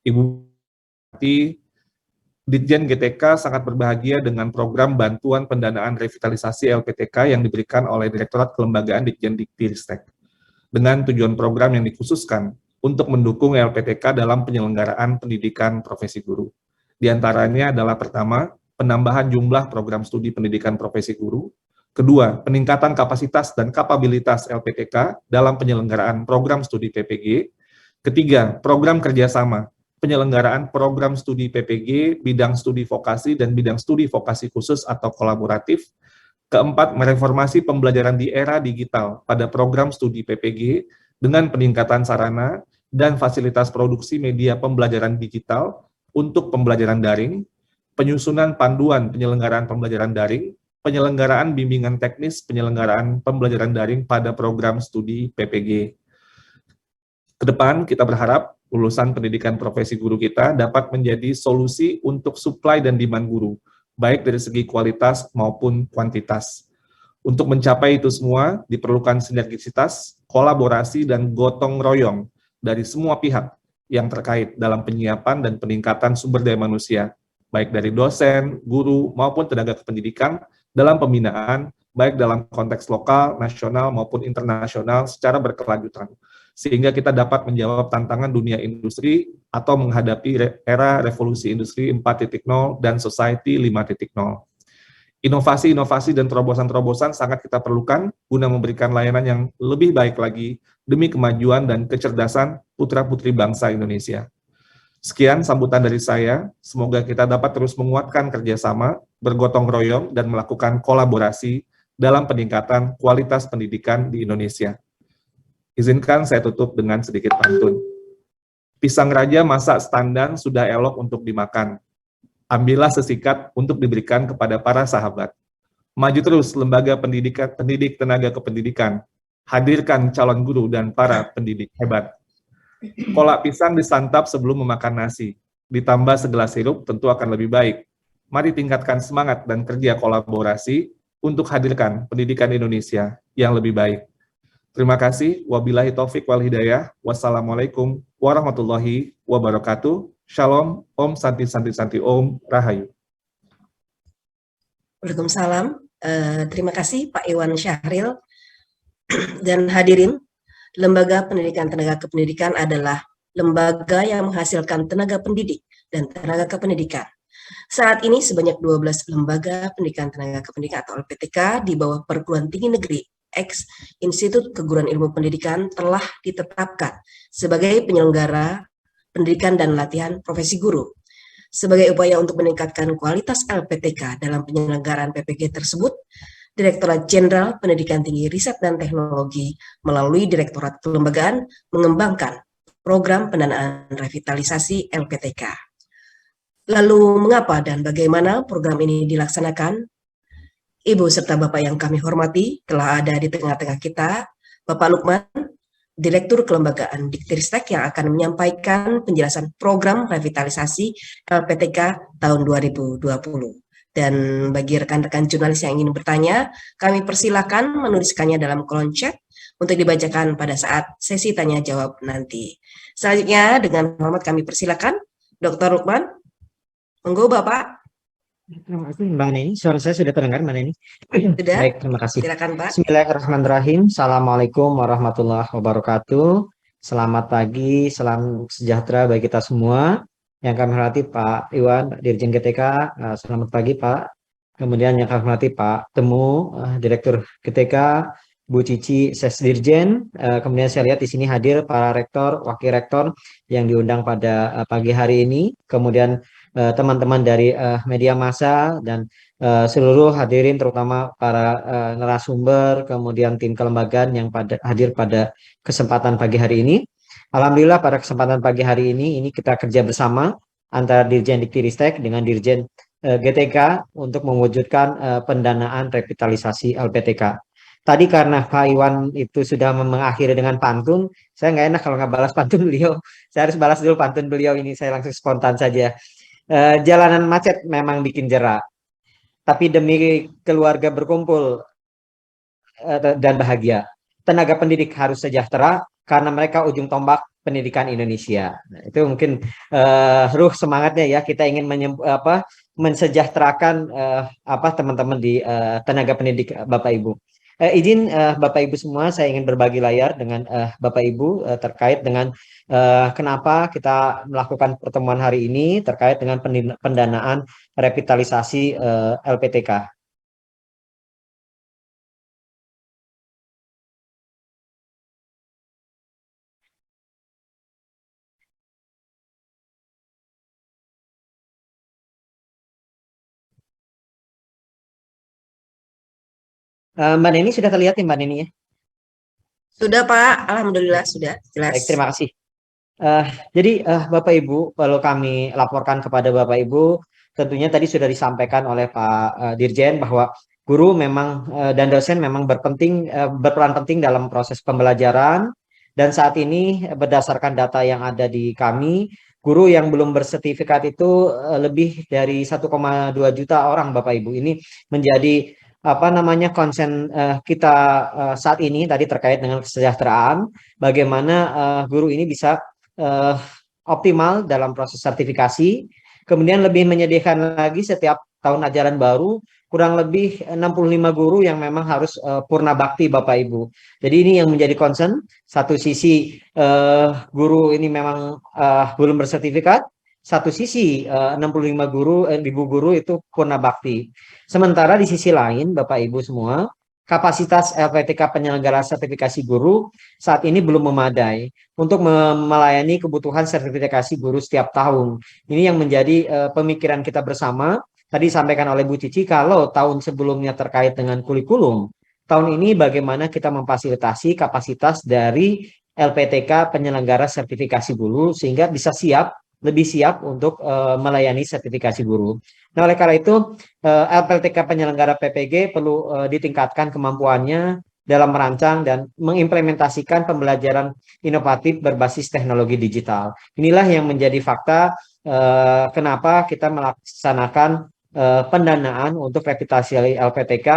Ibu Ditjen GTK sangat berbahagia dengan program bantuan pendanaan revitalisasi LPTK yang diberikan oleh Direktorat Kelembagaan Ditjen Diktiristek, dengan tujuan program yang dikhususkan untuk mendukung LPTK dalam penyelenggaraan pendidikan profesi guru. Di antaranya adalah pertama, penambahan jumlah program studi pendidikan profesi guru. Kedua, peningkatan kapasitas dan kapabilitas LPTK dalam penyelenggaraan program studi PPG. Ketiga, program kerjasama, penyelenggaraan program studi PPG, bidang studi vokasi, dan bidang studi vokasi khusus atau kolaboratif. Keempat, mereformasi pembelajaran di era digital pada program studi PPG dengan peningkatan sarana dan fasilitas produksi media pembelajaran digital untuk pembelajaran daring, penyusunan panduan penyelenggaraan pembelajaran daring, penyelenggaraan bimbingan teknis penyelenggaraan pembelajaran daring pada program studi PPG. Kedepan kita berharap lulusan pendidikan profesi guru kita dapat menjadi solusi untuk supply dan demand guru, baik dari segi kualitas maupun kuantitas. Untuk mencapai itu semua, diperlukan sinergisitas, kolaborasi, dan gotong royong dari semua pihak yang terkait dalam penyiapan dan peningkatan sumber daya manusia, baik dari dosen, guru, maupun tenaga kependidikan dalam pembinaan, baik dalam konteks lokal, nasional, maupun internasional secara berkelanjutan, sehingga kita dapat menjawab tantangan dunia industri atau menghadapi era revolusi industri 4.0 dan society 5.0. Inovasi-inovasi dan terobosan-terobosan sangat kita perlukan guna memberikan layanan yang lebih baik lagi demi kemajuan dan kecerdasan putra-putri bangsa Indonesia. Sekian sambutan dari saya, semoga kita dapat terus menguatkan kerjasama, bergotong royong, dan melakukan kolaborasi dalam peningkatan kualitas pendidikan di Indonesia. Izinkan saya tutup dengan sedikit pantun. Pisang raja masak standar sudah elok untuk dimakan. Ambillah sesikat untuk diberikan kepada para sahabat. Maju terus lembaga pendidik tenaga kependidikan. Hadirkan calon guru dan para pendidik hebat. Kolak pisang disantap sebelum memakan nasi. Ditambah segelas sirup tentu akan lebih baik. Mari tingkatkan semangat dan kerja kolaborasi untuk hadirkan pendidikan Indonesia yang lebih baik. Terima kasih. Wabillahi taufik wal hidayah. Wassalamualaikum warahmatullahi wabarakatuh. Shalom, Om Santi Santi Santi Om Rahayu. Waalaikumsalam. Terima kasih Pak Iwan Syahril. Dan hadirin, Lembaga Pendidikan Tenaga Kependidikan adalah lembaga yang menghasilkan tenaga pendidik dan tenaga kependidikan. Saat ini sebanyak 12 lembaga pendidikan tenaga kependidikan atau LPTK di bawah perguruan tinggi negeri X Institut Keguruan Ilmu Pendidikan telah ditetapkan sebagai penyelenggara pendidikan dan latihan profesi guru. Sebagai upaya untuk meningkatkan kualitas LPTK dalam penyelenggaraan PPG tersebut, Direktorat Jenderal Pendidikan Tinggi Riset dan Teknologi melalui Direktorat Kelembagaan mengembangkan program pendanaan revitalisasi LPTK. Lalu mengapa dan bagaimana program ini dilaksanakan? Ibu serta Bapak yang kami hormati, telah ada di tengah-tengah kita Bapak Lukman, Direktur Kelembagaan Diktiristek yang akan menyampaikan penjelasan program revitalisasi LPTK tahun 2020. Dan bagi rekan-rekan jurnalis yang ingin bertanya, kami persilakan menuliskannya dalam kolom chat untuk dibacakan pada saat sesi tanya jawab nanti. Selanjutnya dengan hormat kami persilakan Dr. Lukman. Monggo Bapak. Terima kasih Mbak Neni. Suara saya sudah terdengar Mbak Neni? Sudah? Baik, terima kasih. Silakan Pak. Bismillahirrahmanirrahim. Assalamualaikum warahmatullahi wabarakatuh. Selamat pagi, salam sejahtera bagi kita semua. Yang kami hormati Pak Iwan, Dirjen GTK. Selamat pagi Pak. Kemudian yang kami hormati Pak Temu, Direktur GTK, Bu Cici, Sesdirjen. Kemudian saya lihat di sini hadir para rektor, wakil rektor yang diundang pada pagi hari ini. Kemudian teman-teman dari media massa dan seluruh hadirin terutama para narasumber, kemudian tim kelembagaan yang hadir pada kesempatan pagi hari ini. Alhamdulillah pada kesempatan pagi hari ini kita kerja bersama antara Dirjen Diktiristek dengan Dirjen GTK untuk mewujudkan pendanaan revitalisasi LPTK. Tadi karena Pak Iwan itu sudah mengakhiri dengan pantun, saya nggak enak kalau nggak balas pantun beliau. Saya harus balas dulu pantun beliau ini, saya langsung spontan saja. Jalanan macet memang bikin jera, tapi demi keluarga berkumpul dan bahagia. Tenaga pendidik harus sejahtera karena mereka ujung tombak pendidikan Indonesia. Nah, itu mungkin ruh semangatnya ya, kita ingin mensejahterakan teman-teman di tenaga pendidik Bapak Ibu. Izin Bapak Ibu semua, saya ingin berbagi layar dengan Bapak Ibu terkait dengan kenapa kita melakukan pertemuan hari ini terkait dengan pendanaan revitalisasi LPTK. Mbak Neni sudah terlihat ya Mbak Neni ya? Sudah Pak, Alhamdulillah sudah jelas. Baik, terima kasih. Jadi Bapak Ibu, kalau kami laporkan kepada Bapak Ibu, tentunya tadi sudah disampaikan oleh Pak Dirjen bahwa guru memang dan dosen memang berperan penting dalam proses pembelajaran, dan saat ini berdasarkan data yang ada di kami, guru yang belum bersertifikat itu lebih dari 1,2 juta orang Bapak Ibu. Ini menjadi konsen kita saat ini tadi terkait dengan kesejahteraan, bagaimana guru ini bisa optimal dalam proses sertifikasi, kemudian lebih menyediakan lagi setiap tahun ajaran baru kurang lebih 65 guru yang memang harus purna bakti Bapak Ibu. Jadi ini yang menjadi concern. Satu sisi guru ini memang belum bersertifikat, satu sisi 65 ribu guru itu purna bakti. Sementara di sisi lain Bapak Ibu semua, kapasitas LPTK penyelenggara sertifikasi guru saat ini belum memadai untuk melayani kebutuhan sertifikasi guru setiap tahun. Ini yang menjadi pemikiran kita bersama. Tadi disampaikan oleh Bu Cici, kalau tahun sebelumnya terkait dengan kurikulum, tahun ini bagaimana kita memfasilitasi kapasitas dari LPTK penyelenggara sertifikasi guru sehingga bisa lebih siap untuk melayani sertifikasi guru. Nah, oleh karena itu LPTK penyelenggara PPG perlu ditingkatkan kemampuannya dalam merancang dan mengimplementasikan pembelajaran inovatif berbasis teknologi digital. Inilah yang menjadi fakta kenapa kita melaksanakan pendanaan untuk revitalisasi LPTK,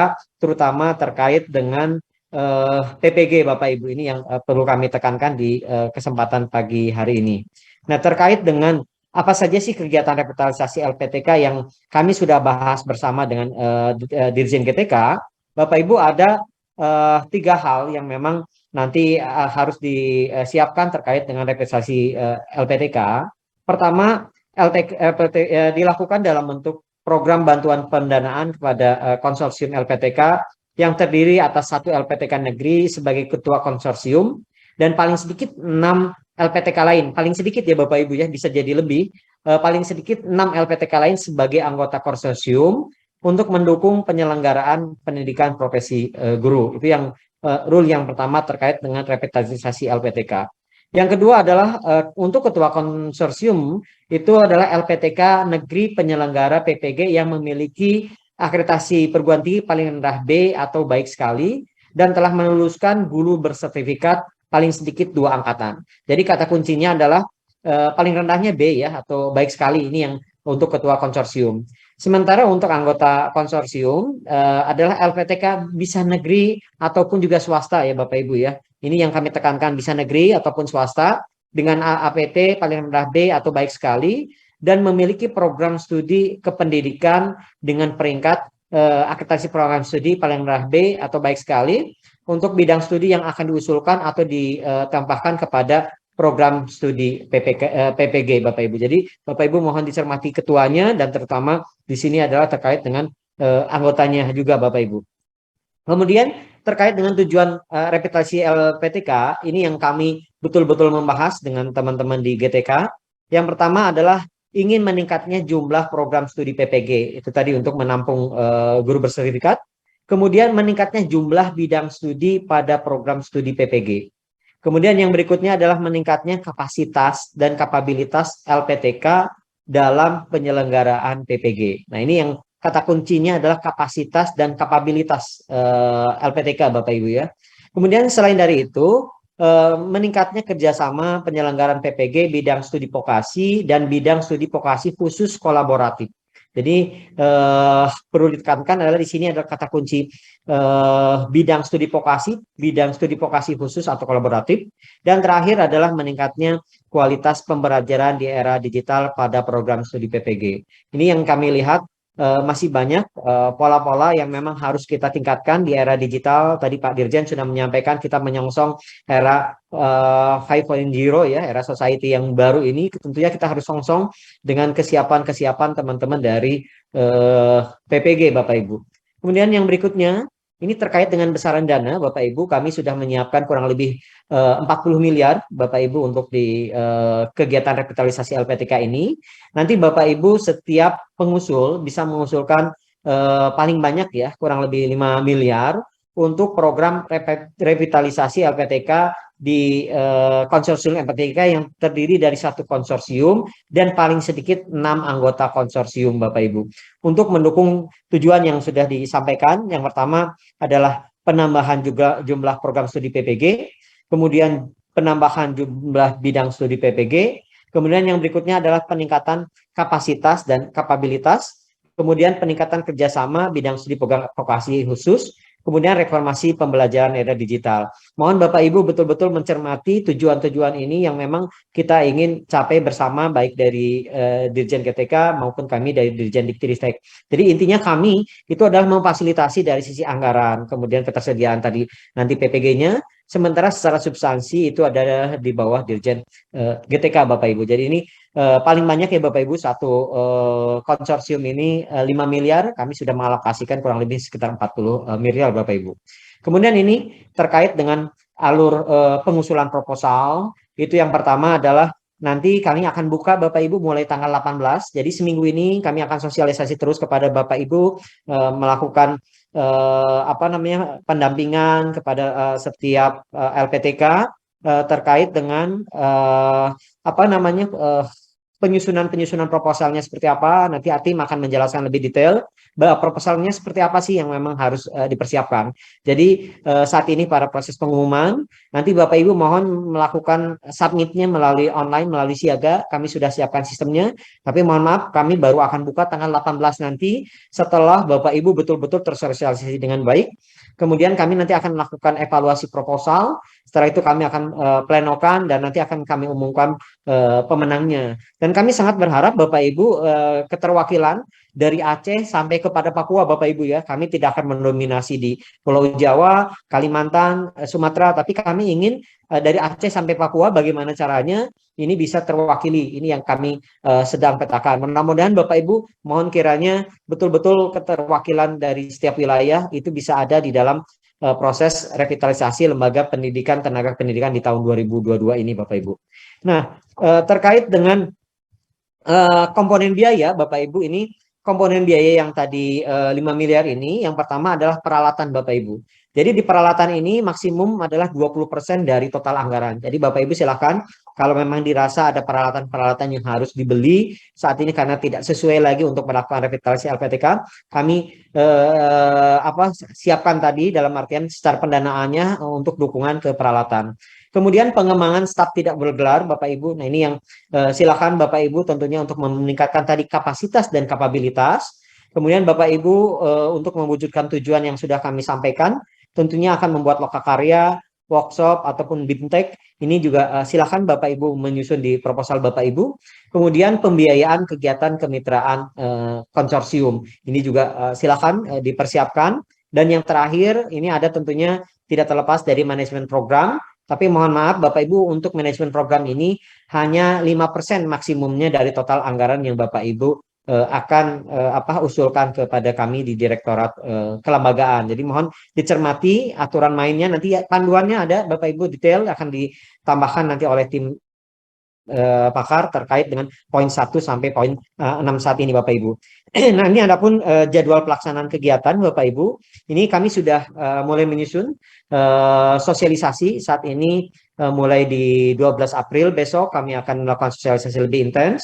terutama terkait dengan PPG Bapak Ibu, ini yang perlu kami tekankan di kesempatan pagi hari ini. Nah, terkait dengan apa saja sih kegiatan revitalisasi LPTK yang kami sudah bahas bersama dengan Dirjen GTK, Bapak Ibu ada 3 hal yang memang nanti harus disiapkan terkait dengan revitalisasi LPTK. Pertama, dilakukan dalam bentuk program bantuan pendanaan kepada konsorsium LPTK yang terdiri atas 1 LPTK negeri sebagai ketua konsorsium dan paling sedikit 6 LPTK lain, paling sedikit ya Bapak Ibu ya, bisa jadi lebih, paling sedikit 6 LPTK lain sebagai anggota konsorsium untuk mendukung penyelenggaraan pendidikan profesi guru. Itu yang rule yang pertama terkait dengan revitalisasi LPTK. Yang kedua adalah untuk ketua konsorsium itu adalah LPTK negeri penyelenggara PPG yang memiliki akreditasi perguruan tinggi paling rendah B atau baik sekali dan telah meluluskan guru bersertifikat paling sedikit 2 angkatan. Jadi kata kuncinya adalah paling rendahnya B ya atau baik sekali, ini yang untuk ketua konsorsium. Sementara untuk anggota konsorsium adalah LPTK bisa negeri ataupun juga swasta ya Bapak Ibu ya. Ini yang kami tekankan, bisa negeri ataupun swasta dengan APT paling rendah B atau baik sekali dan memiliki program studi kependidikan dengan peringkat akreditasi program studi paling rendah B atau baik sekali untuk bidang studi yang akan diusulkan atau ditambahkan kepada program studi PPG Bapak Ibu. Jadi Bapak Ibu mohon dicermati ketuanya dan terutama di sini adalah terkait dengan anggotanya juga Bapak Ibu. Kemudian terkait dengan tujuan revitalisasi LPTK, ini yang kami betul-betul membahas dengan teman-teman di GTK. Yang pertama adalah ingin meningkatnya jumlah program studi PPG, itu tadi untuk menampung guru bersertifikat. Kemudian meningkatnya jumlah bidang studi pada program studi PPG. Kemudian yang berikutnya adalah meningkatnya kapasitas dan kapabilitas LPTK dalam penyelenggaraan PPG. Nah ini yang kata kuncinya adalah kapasitas dan kapabilitas LPTK Bapak Ibu ya. Kemudian selain dari itu, meningkatnya kerjasama penyelenggaraan PPG bidang studi vokasi dan bidang studi vokasi khusus kolaboratif. Jadi perlu ditekankan adalah di sini adalah kata kunci bidang studi vokasi khusus atau kolaboratif, dan terakhir adalah meningkatnya kualitas pembelajaran di era digital pada program studi PPG. Ini yang kami lihat masih banyak pola-pola yang memang harus kita tingkatkan di era digital. Tadi Pak Dirjen sudah menyampaikan kita menyongsong era 5.0 ya, era society yang baru ini. Tentunya kita harus songsong dengan kesiapan-kesiapan teman-teman dari PPG Bapak Ibu. Kemudian yang berikutnya, ini terkait dengan besaran dana Bapak Ibu, kami sudah menyiapkan kurang lebih 40 miliar Bapak Ibu untuk di kegiatan revitalisasi LPTK ini. Nanti Bapak Ibu setiap pengusul bisa mengusulkan paling banyak ya, kurang lebih 5 miliar untuk program revitalisasi LPTK di konsorsium LPTK yang terdiri dari satu konsorsium dan paling sedikit 6 anggota konsorsium Bapak Ibu. Untuk mendukung tujuan yang sudah disampaikan, yang pertama adalah penambahan juga jumlah program studi PPG, kemudian penambahan jumlah bidang studi PPG, kemudian yang berikutnya adalah peningkatan kapasitas dan kapabilitas, kemudian peningkatan kerjasama bidang studi vokasi khusus, kemudian reformasi pembelajaran era digital. Mohon Bapak Ibu betul-betul mencermati tujuan-tujuan ini yang memang kita ingin capai bersama, baik dari Dirjen GTK maupun kami dari Dirjen Diktiristek. Jadi intinya kami itu adalah memfasilitasi dari sisi anggaran, kemudian ketersediaan tadi nanti PPG-nya, sementara secara substansi itu ada di bawah Dirjen GTK Bapak Ibu. Jadi ini paling banyak ya Bapak Ibu, satu konsorsium ini 5 miliar, kami sudah mengalokasikan kurang lebih sekitar 40 miliar Bapak Ibu. Kemudian ini terkait dengan alur pengusulan proposal, itu yang pertama adalah nanti kami akan buka Bapak Ibu mulai tanggal 18, jadi seminggu ini kami akan sosialisasi terus kepada Bapak Ibu melakukan pendampingan kepada setiap LPTK terkait dengan penyusunan proposalnya seperti apa. Nanti tim akan menjelaskan lebih detail proposalnya seperti apa sih yang memang harus dipersiapkan. Jadi saat ini pada proses pengumuman, nanti Bapak Ibu mohon melakukan submitnya melalui online, melalui Siaga. Kami sudah siapkan sistemnya, tapi mohon maaf kami baru akan buka tanggal 18 nanti setelah Bapak Ibu betul-betul tersosialisasi dengan baik. Kemudian kami nanti akan melakukan evaluasi proposal. Setelah itu kami akan plenokan dan nanti akan kami umumkan pemenangnya. Dan kami sangat berharap Bapak Ibu keterwakilan dari Aceh sampai kepada Papua Bapak Ibu ya. Kami tidak akan mendominasi di Pulau Jawa, Kalimantan, Sumatera, tapi kami ingin dari Aceh sampai Papua bagaimana caranya ini bisa terwakili. Ini yang kami sedang petakan. Mudah-mudahan Bapak Ibu mohon kiranya betul-betul keterwakilan dari setiap wilayah itu bisa ada di dalam proses revitalisasi lembaga pendidikan tenaga pendidikan di tahun 2022 ini Bapak Ibu. Nah, terkait dengan komponen biaya Bapak Ibu, ini komponen biaya yang tadi 5 miliar ini, yang pertama adalah peralatan Bapak Ibu. Jadi di peralatan ini maksimum adalah 20% dari total anggaran. Jadi Bapak Ibu silakan kalau memang dirasa ada peralatan-peralatan yang harus dibeli saat ini karena tidak sesuai lagi untuk melakukan revitalisasi LPTK, kami siapkan tadi dalam artian secara pendanaannya untuk dukungan ke peralatan. Kemudian pengembangan staf tidak bergelar Bapak Ibu. Nah ini yang silakan Bapak Ibu tentunya untuk meningkatkan tadi kapasitas dan kapabilitas. Kemudian Bapak Ibu untuk mewujudkan tujuan yang sudah kami sampaikan, tentunya akan membuat lokakarya, workshop ataupun BIMTEK, ini juga silakan Bapak Ibu menyusun di proposal Bapak Ibu. Kemudian pembiayaan kegiatan kemitraan konsorsium, ini juga silakan dipersiapkan. Dan yang terakhir, ini ada tentunya tidak terlepas dari manajemen program, tapi mohon maaf Bapak Ibu, untuk manajemen program ini hanya 5% maksimumnya dari total anggaran yang Bapak Ibu akan usulkan kepada kami di Direktorat Kelembagaan. Jadi mohon dicermati aturan mainnya, nanti panduannya ada Bapak Ibu detail akan ditambahkan nanti oleh tim pakar terkait dengan poin 1 sampai poin 6 saat ini Bapak Ibu. Nah, ini adapun jadwal pelaksanaan kegiatan Bapak Ibu. Ini kami sudah mulai menyusun sosialisasi saat ini mulai di 12 April besok kami akan melakukan sosialisasi lebih intens.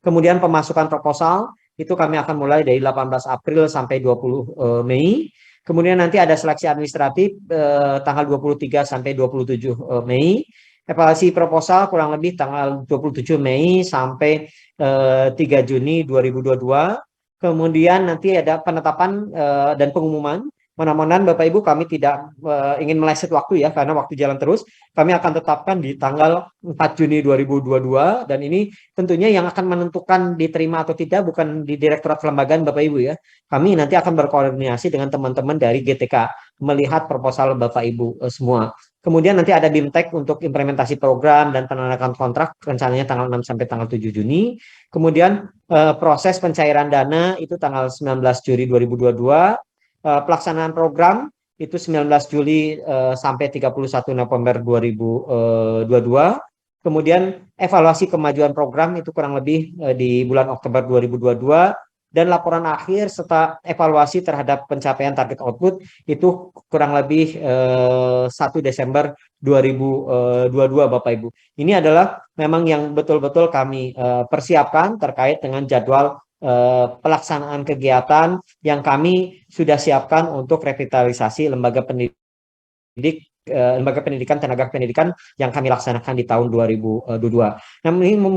Kemudian pemasukan proposal itu kami akan mulai dari 18 April sampai 20 Mei. Kemudian nanti ada seleksi administratif tanggal 23 sampai 27 Mei. Evaluasi proposal kurang lebih tanggal 27 Mei sampai 3 Juni 2022. Kemudian nanti ada penetapan dan pengumuman. Mudah-mudahan Bapak Ibu kami tidak ingin meleset waktu ya, karena waktu jalan terus. Kami akan tetapkan di tanggal 4 Juni 2022, dan ini tentunya yang akan menentukan diterima atau tidak bukan di Direktorat Kelembagaan Bapak Ibu ya. Kami nanti akan berkoordinasi dengan teman-teman dari GTK melihat proposal Bapak Ibu semua. Kemudian nanti ada BIMTEK untuk implementasi program dan penandatanganan kontrak rencananya tanggal 6 sampai tanggal 7 Juni. Kemudian proses pencairan dana itu tanggal 19 Juli 2022. Pelaksanaan program itu 19 Juli sampai 31 November 2022. Kemudian evaluasi kemajuan program itu kurang lebih di bulan Oktober 2022. Dan laporan akhir serta evaluasi terhadap pencapaian target output itu kurang lebih 1 Desember 2022 Bapak Ibu. Ini adalah memang yang betul-betul kami persiapkan terkait dengan jadwal pelaksanaan kegiatan yang kami sudah siapkan untuk revitalisasi lembaga pendidikan tenaga pendidikan yang kami laksanakan di tahun 2022. Namun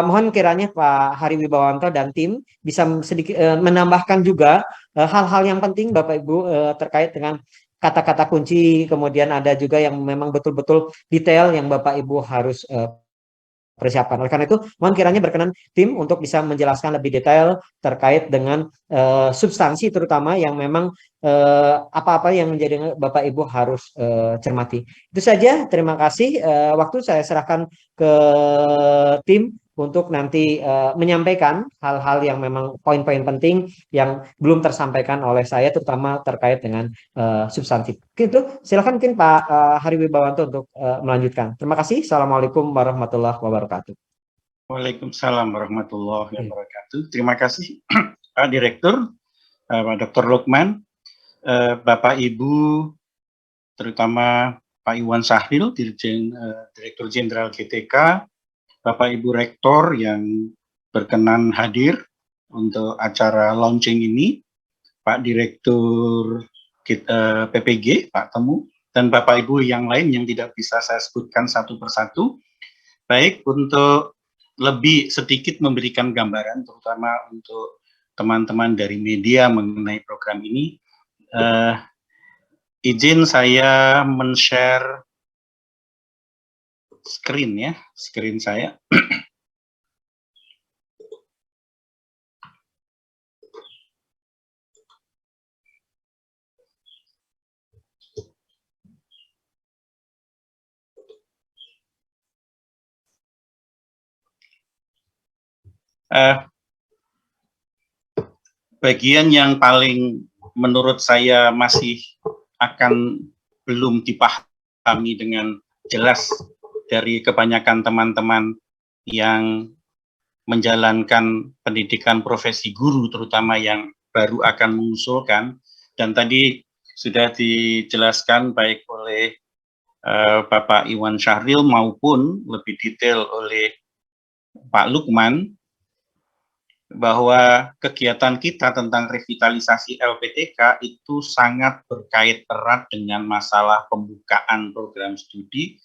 mohon kiranya Pak Hari Wibawanto dan tim bisa sedikit menambahkan juga hal-hal yang penting Bapak Ibu terkait dengan kata-kata kunci, kemudian ada juga yang memang betul-betul detail yang Bapak Ibu harus persiapkan. Oleh karena itu, mohon kiranya berkenan tim untuk bisa menjelaskan lebih detail terkait dengan substansi terutama yang memang apa-apa yang menjadi Bapak Ibu harus cermati. Itu saja, terima kasih. Waktu saya serahkan ke tim untuk nanti menyampaikan hal-hal yang memang poin-poin penting yang belum tersampaikan oleh saya, terutama terkait dengan substantif. Itu silakan mungkin Pak Hari Wibawanto untuk melanjutkan. Terima kasih. Assalamualaikum warahmatullahi wabarakatuh. Waalaikumsalam warahmatullahi wabarakatuh. Terima kasih Pak Direktur, Pak Dr. Lukman, Bapak Ibu, terutama Pak Iwan Syahril, Direktur Jenderal GTK, Bapak Ibu Rektor yang berkenan hadir untuk acara launching ini, Pak Direktur PPG, Pak Temu, dan Bapak Ibu yang lain yang tidak bisa saya sebutkan satu persatu. Baik, untuk lebih sedikit memberikan gambaran, terutama untuk teman-teman dari media mengenai program ini, izin saya men-share screen ya, screen saya. Bagian yang paling menurut saya masih akan belum dipahami dengan jelas dari kebanyakan teman-teman yang menjalankan pendidikan profesi guru, terutama yang baru akan mengusulkan, dan tadi sudah dijelaskan baik oleh Bapak Iwan Syahril maupun lebih detail oleh Pak Lukman, bahwa kegiatan kita tentang revitalisasi LPTK itu sangat berkait erat dengan masalah pembukaan program studi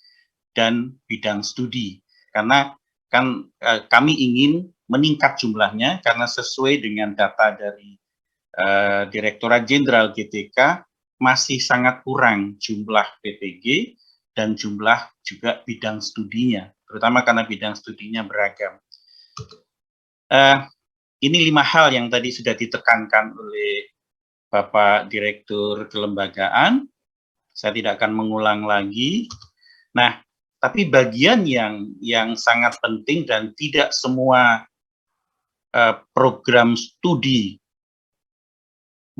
dan bidang studi. Karena kan kami ingin meningkat jumlahnya, karena sesuai dengan data dari Direktorat Jenderal GTK masih sangat kurang jumlah PPG dan jumlah juga bidang studinya, terutama karena bidang studinya beragam. Ini 5 hal yang tadi sudah ditekankan oleh Bapak Direktur Kelembagaan. Saya tidak akan mengulang lagi. Nah, tapi bagian yang sangat penting dan tidak semua program studi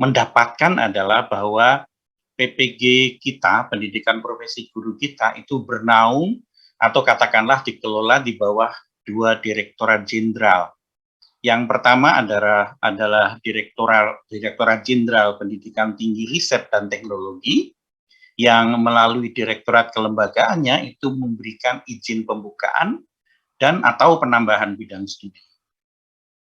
mendapatkan adalah bahwa PPG kita, pendidikan profesi guru kita, itu bernaung atau katakanlah dikelola di bawah 2 direktorat jenderal. Yang pertama adalah Direktorat Jenderal Pendidikan Tinggi Riset dan Teknologi, yang melalui direktorat kelembagaannya itu memberikan izin pembukaan dan atau penambahan bidang studi.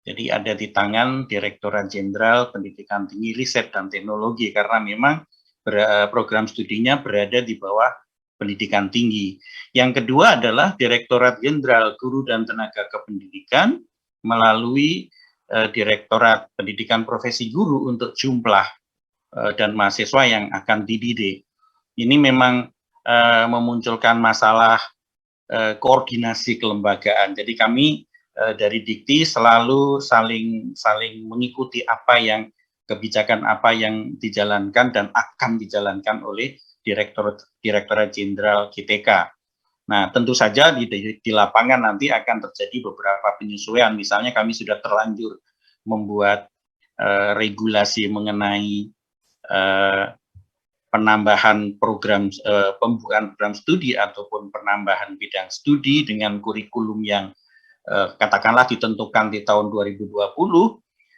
Jadi ada di tangan Direktorat Jenderal Pendidikan Tinggi Riset dan Teknologi, karena memang program studinya berada di bawah pendidikan tinggi. Yang kedua adalah Direktorat Jenderal Guru dan Tenaga Kependidikan melalui Direktorat Pendidikan Profesi Guru untuk jumlah dan mahasiswa yang akan dididik. Ini memang memunculkan masalah koordinasi kelembagaan. Jadi kami dari Dikti selalu saling mengikuti kebijakan apa yang dijalankan dan akan dijalankan oleh Direktorat Jenderal GTK. Nah, tentu saja di lapangan nanti akan terjadi beberapa penyesuaian. Misalnya kami sudah terlanjur membuat regulasi mengenai penambahan pembukaan program studi ataupun penambahan bidang studi dengan kurikulum yang katakanlah ditentukan di tahun 2020,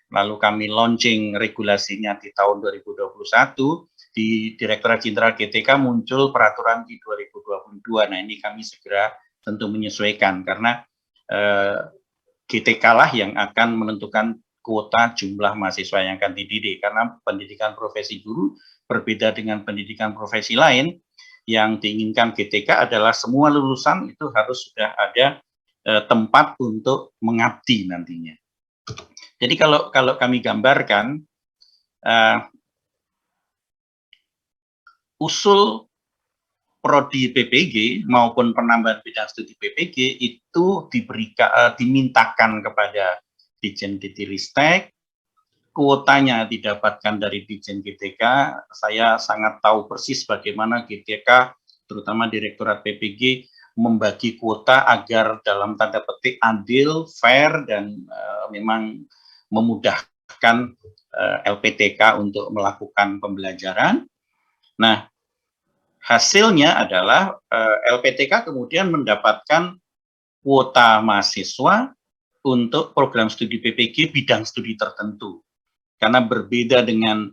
lalu kami launching regulasinya di tahun 2021, di Direktorat Jenderal GTK muncul peraturan di 2022. Nah, ini kami segera tentu menyesuaikan, karena GTK lah yang akan menentukan kuota jumlah mahasiswa yang akan dididik, karena pendidikan profesi guru berbeda dengan pendidikan profesi lain. Yang diinginkan GTK adalah semua lulusan itu harus sudah ada tempat untuk mengabdi nantinya. Jadi kalau kami gambarkan, usul prodi PPG maupun penambahan bidang studi PPG itu dimintakan kepada Ditjen Dikti-Ristek, kuotanya didapatkan dari Ditjen GTK. Saya sangat tahu persis bagaimana GTK, terutama Direktorat PPG, membagi kuota agar dalam tanda petik adil, fair, dan memang memudahkan LPTK untuk melakukan pembelajaran. Nah, hasilnya adalah LPTK kemudian mendapatkan kuota mahasiswa untuk program studi PPG bidang studi tertentu. Karena berbeda dengan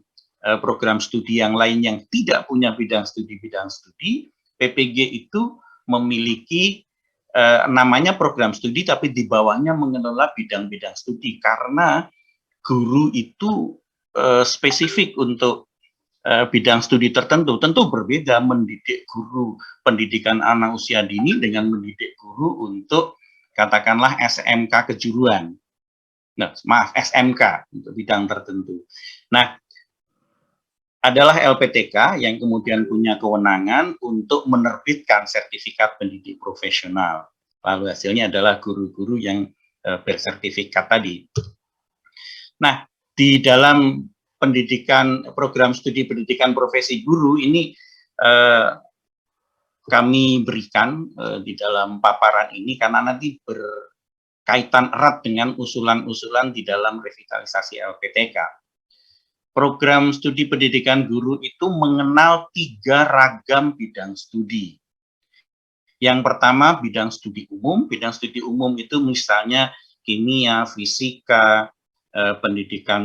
program studi yang lain yang tidak punya bidang studi, PPG itu memiliki namanya program studi, tapi di bawahnya mengelola bidang-bidang studi, karena guru itu spesifik untuk bidang studi tertentu. Tentu berbeda mendidik guru pendidikan anak usia dini dengan mendidik guru untuk katakanlah SMK kejuruan. Nah, maaf, SMK untuk bidang tertentu. Nah, adalah LPTK yang kemudian punya kewenangan untuk menerbitkan sertifikat pendidik profesional. Lalu hasilnya adalah guru-guru yang bersertifikat tadi. Nah, di dalam program studi pendidikan profesi guru ini kami berikan di dalam paparan ini karena nanti berkaitan erat dengan usulan-usulan di dalam revitalisasi LPTK. Program studi pendidikan guru itu mengenal 3 ragam bidang studi. Yang pertama bidang studi umum. Bidang studi umum itu misalnya kimia, fisika, pendidikan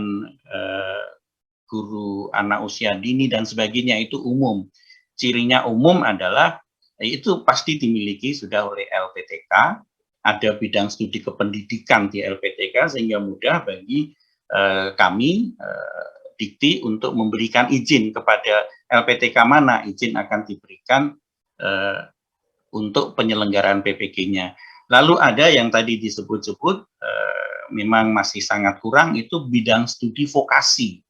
guru anak usia dini dan sebagainya, itu umum. Cirinya umum adalah itu pasti dimiliki sudah oleh LPTK. Ada bidang studi kependidikan di LPTK sehingga mudah bagi kami Dikti untuk memberikan izin kepada LPTK mana izin akan diberikan untuk penyelenggaraan PPG-nya. Lalu ada yang tadi disebut-sebut memang masih sangat kurang, itu bidang studi vokasi.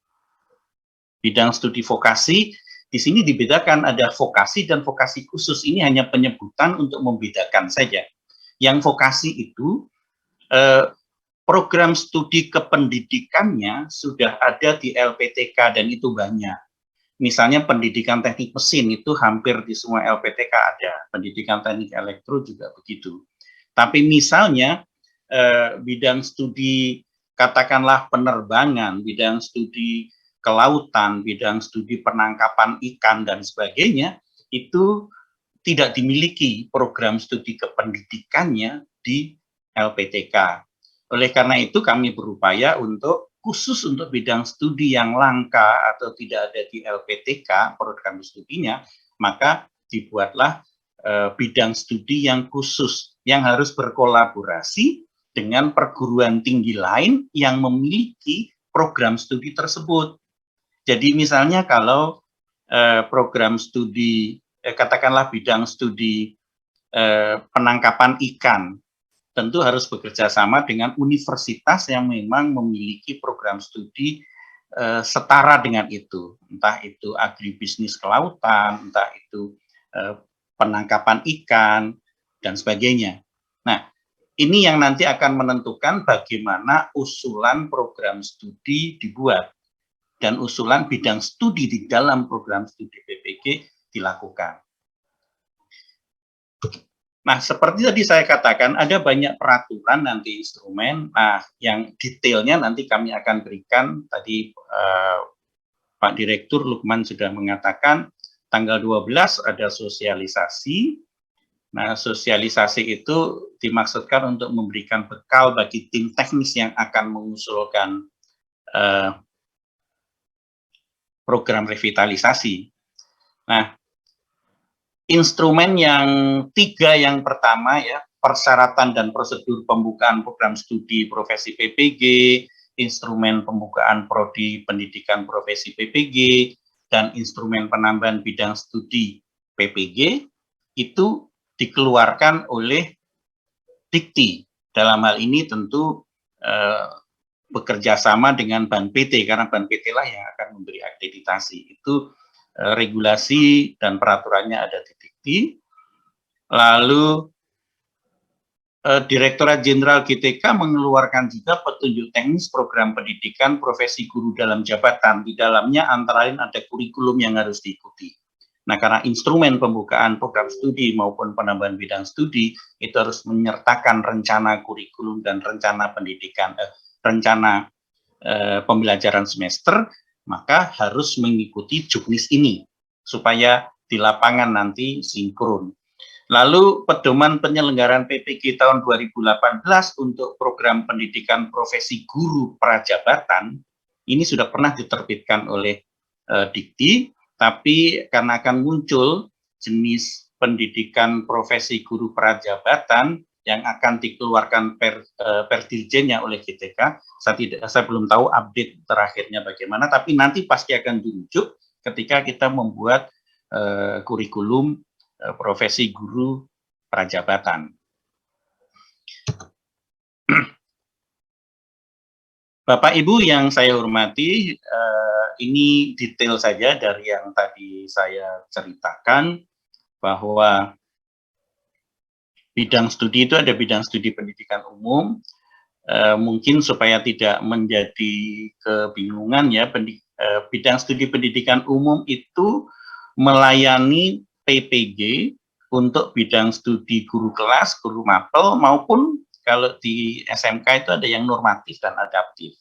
Bidang studi vokasi di sini dibedakan ada vokasi dan vokasi khusus. Ini hanya penyebutan untuk membedakan saja. Yang vokasi itu program studi kependidikannya sudah ada di LPTK dan itu banyak. Misalnya pendidikan teknik mesin itu hampir di semua LPTK ada, pendidikan teknik elektro juga begitu. Tapi misalnya bidang studi katakanlah penerbangan, bidang studi kelautan, bidang studi penangkapan ikan dan sebagainya, itu tidak dimiliki program studi kependidikannya di LPTK. Oleh karena itu kami berupaya untuk khusus untuk bidang studi yang langka atau tidak ada di LPTK program studinya, maka dibuatlah bidang studi yang khusus yang harus berkolaborasi dengan perguruan tinggi lain yang memiliki program studi tersebut. Jadi misalnya kalau program studi katakanlah bidang studi penangkapan ikan, tentu harus bekerja sama dengan universitas yang memang memiliki program studi setara dengan itu, entah itu agribisnis kelautan, entah itu penangkapan ikan dan sebagainya. Nah, ini yang nanti akan menentukan bagaimana usulan program studi dibuat dan usulan bidang studi di dalam program studi PPG dilakukan. Nah, seperti tadi saya katakan, ada banyak peraturan nanti instrumen. Nah, yang detailnya nanti kami akan berikan. Tadi Pak Direktur Lukman sudah mengatakan, tanggal 12 ada sosialisasi. Nah, sosialisasi itu dimaksudkan untuk memberikan bekal bagi tim teknis yang akan mengusulkan program revitalisasi. Nah, instrumen yang 3 yang pertama ya, persyaratan dan prosedur pembukaan program studi profesi PPG, instrumen pembukaan prodi pendidikan profesi PPG, dan instrumen penambahan bidang studi PPG itu dikeluarkan oleh Dikti. Dalam hal ini tentu bekerja sama dengan Ban PT, karena Ban PT lah yang akan memberi akreditasi. Itu regulasi dan peraturannya ada di Dikti. Lalu Direktorat Jenderal GTK mengeluarkan juga petunjuk teknis program pendidikan profesi guru dalam jabatan. Di dalamnya antara lain ada kurikulum yang harus diikuti. Nah, karena instrumen pembukaan program studi maupun penambahan bidang studi itu harus menyertakan rencana kurikulum dan rencana pendidikan, rencana pembelajaran semester, maka harus mengikuti juknis ini supaya di lapangan nanti sinkron. Lalu pedoman penyelenggaraan PPG tahun 2018 untuk program pendidikan profesi guru prajabatan ini sudah pernah diterbitkan oleh Dikti, tapi karena akan muncul jenis pendidikan profesi guru prajabatan yang akan dikeluarkan per dirjennya oleh GTK, saya belum tahu update terakhirnya bagaimana, tapi nanti pasti akan dirujuk ketika kita membuat kurikulum profesi guru prajabatan. Bapak Ibu yang saya hormati, ini detail saja dari yang tadi saya ceritakan, bahwa bidang studi itu ada bidang studi pendidikan umum, mungkin supaya tidak menjadi kebingungan ya, bidang studi pendidikan umum itu melayani PPG untuk bidang studi guru kelas, guru mapel, maupun kalau di SMK itu ada yang normatif dan adaptif.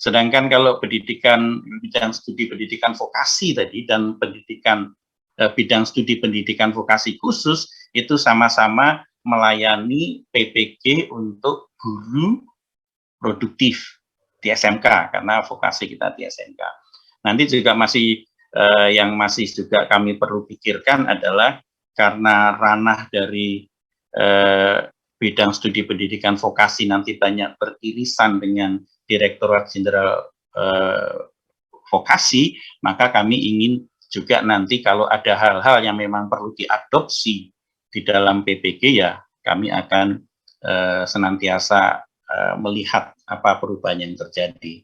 Sedangkan kalau bidang studi pendidikan vokasi tadi dan bidang studi pendidikan vokasi khusus itu sama-sama melayani PPG untuk guru produktif di SMK, karena vokasi kita di SMK. Nanti juga yang masih juga kami perlu pikirkan adalah karena ranah dari bidang studi pendidikan vokasi nanti banyak beririsan dengan Direktorat Jenderal Vokasi, maka kami ingin juga nanti kalau ada hal-hal yang memang perlu diadopsi di dalam PPG, ya kami akan senantiasa melihat apa perubahan yang terjadi.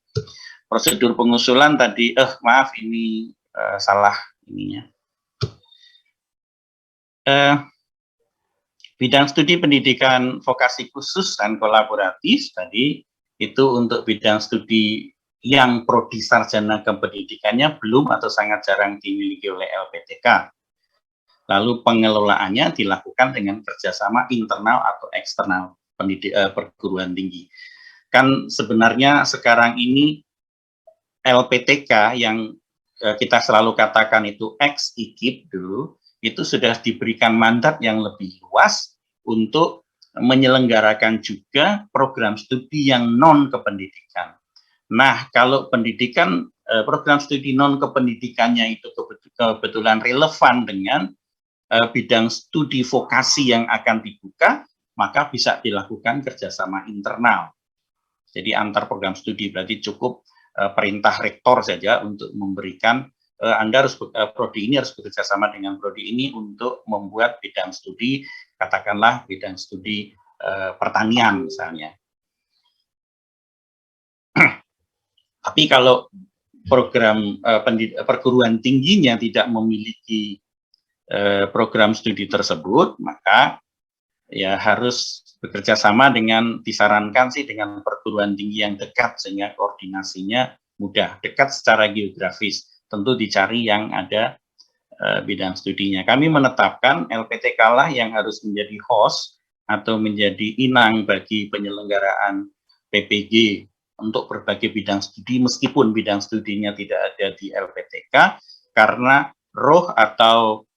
Prosedur pengusulan tadi, maaf ini salah ininya. Bidang studi pendidikan vokasi khusus dan kolaboratif tadi itu untuk bidang studi yang prodi sarjana kependidikannya belum atau sangat jarang dimiliki oleh LPTK. Lalu pengelolaannya dilakukan dengan kerjasama internal atau eksternal perguruan tinggi. Kan sebenarnya sekarang ini LPTK yang kita selalu katakan itu ex-IKIP dulu, itu sudah diberikan mandat yang lebih luas untuk menyelenggarakan juga program studi yang non-kependidikan. Nah, kalau pendidikan, program studi non-kependidikannya itu kebetulan relevan dengan bidang studi vokasi yang akan dibuka, maka bisa dilakukan kerjasama internal. Jadi antar program studi berarti cukup perintah rektor saja untuk memberikan Anda harus prodi ini harus bekerja sama dengan prodi ini untuk membuat bidang studi, katakanlah bidang studi pertanian misalnya. Tapi kalau program perguruan tingginya tidak memiliki program studi tersebut, maka ya harus bekerja sama dengan, disarankan sih dengan perguruan tinggi yang dekat sehingga koordinasinya mudah, dekat secara geografis. Tentu dicari yang ada bidang studinya. Kami menetapkan LPTK lah yang harus menjadi host atau menjadi inang bagi penyelenggaraan PPG untuk berbagai bidang studi meskipun bidang studinya tidak ada di LPTK, karena roh atau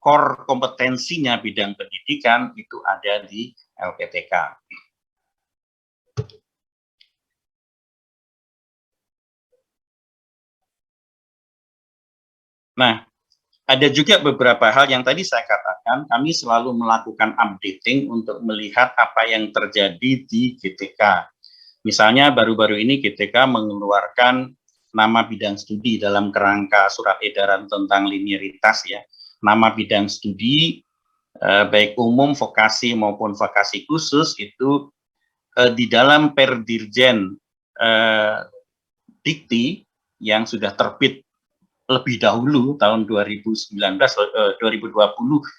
core kompetensinya bidang pendidikan itu ada di LPTK. Nah, ada juga beberapa hal yang tadi saya katakan, kami selalu melakukan updating untuk melihat apa yang terjadi di GTK. Misalnya baru-baru ini GTK mengeluarkan nama bidang studi dalam kerangka surat edaran tentang linearitas ya. Nama bidang studi baik umum, vokasi maupun vokasi khusus itu di dalam Perdirjen Dikti yang sudah terbit lebih dahulu tahun 2019, 2020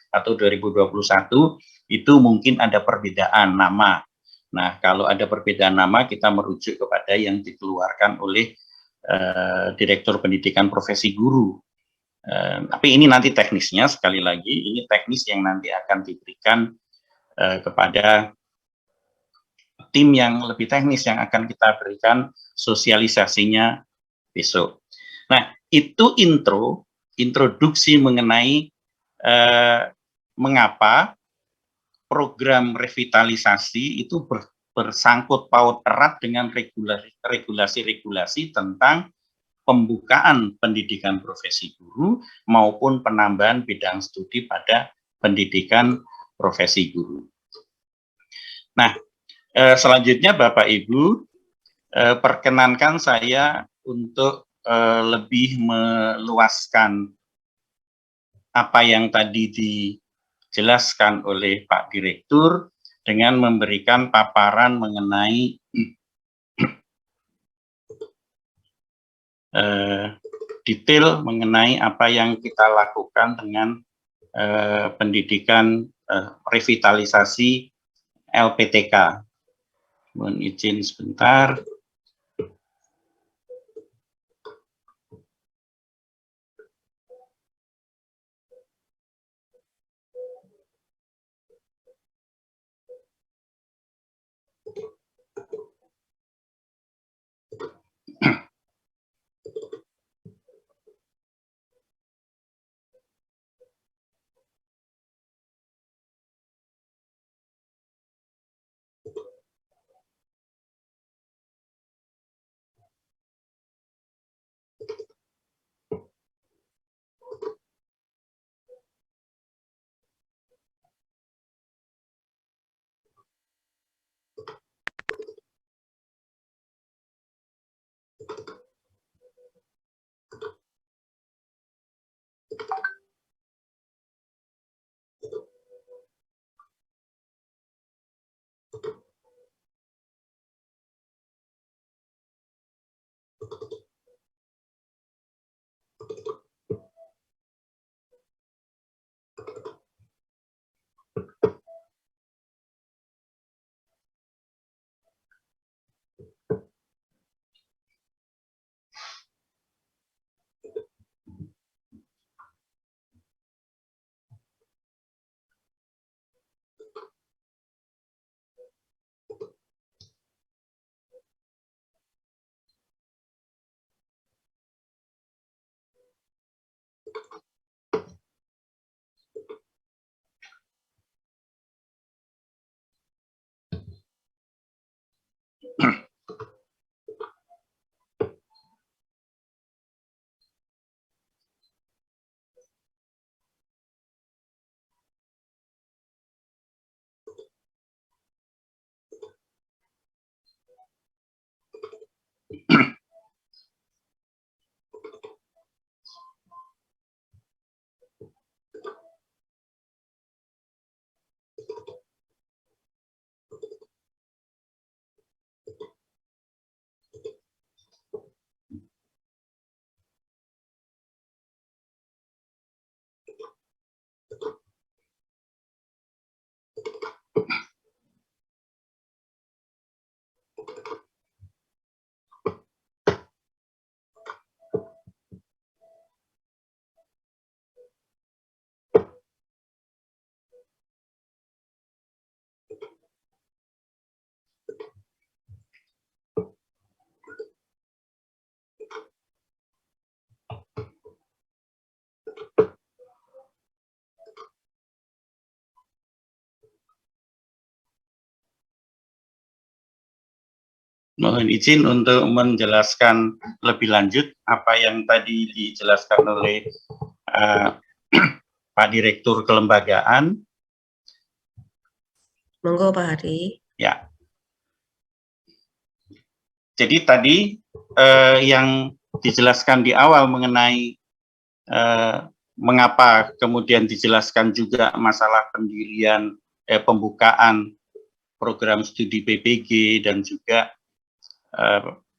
atau 2021 itu mungkin ada perbedaan nama. Nah, kalau ada perbedaan nama kita merujuk kepada yang dikeluarkan oleh Direktur Pendidikan Profesi Guru. Tapi ini nanti teknisnya, sekali lagi ini teknis yang nanti akan diberikan kepada tim yang lebih teknis yang akan kita berikan sosialisasinya besok. Nah, itu introduksi mengenai mengapa program revitalisasi itu bersangkut paut erat dengan regulasi-regulasi tentang pembukaan pendidikan profesi guru maupun penambahan bidang studi pada pendidikan profesi guru. Nah, selanjutnya Bapak Ibu, perkenankan saya untuk lebih meluaskan apa yang tadi dijelaskan oleh Pak Direktur dengan memberikan paparan mengenai detail mengenai apa yang kita lakukan dengan pendidikan revitalisasi LPTK. Mohon izin sebentar. Mohon izin untuk menjelaskan lebih lanjut apa yang tadi dijelaskan oleh Pak Direktur Kelembagaan. Monggo Pak Hari. Ya. Jadi tadi yang dijelaskan di awal mengenai mengapa kemudian dijelaskan juga masalah pendirian pembukaan program studi PPG dan juga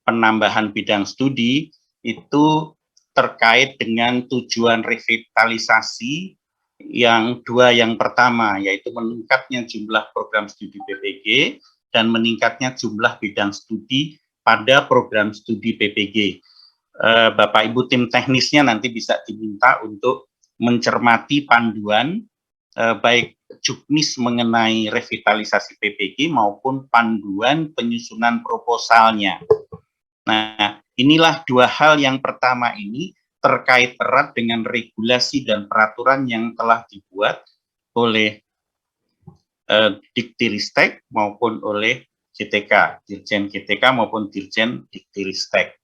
penambahan bidang studi itu terkait dengan tujuan revitalisasi yang dua. Yang pertama yaitu meningkatnya jumlah program studi PPG dan meningkatnya jumlah bidang studi pada program studi PPG. Bapak Ibu tim teknisnya nanti bisa diminta untuk mencermati panduan baik juknis mengenai revitalisasi PPG maupun panduan penyusunan proposalnya. Nah, inilah dua hal yang pertama ini terkait erat dengan regulasi dan peraturan yang telah dibuat oleh Diktiristek maupun oleh GTK, Dirjen GTK maupun Dirjen Diktiristek.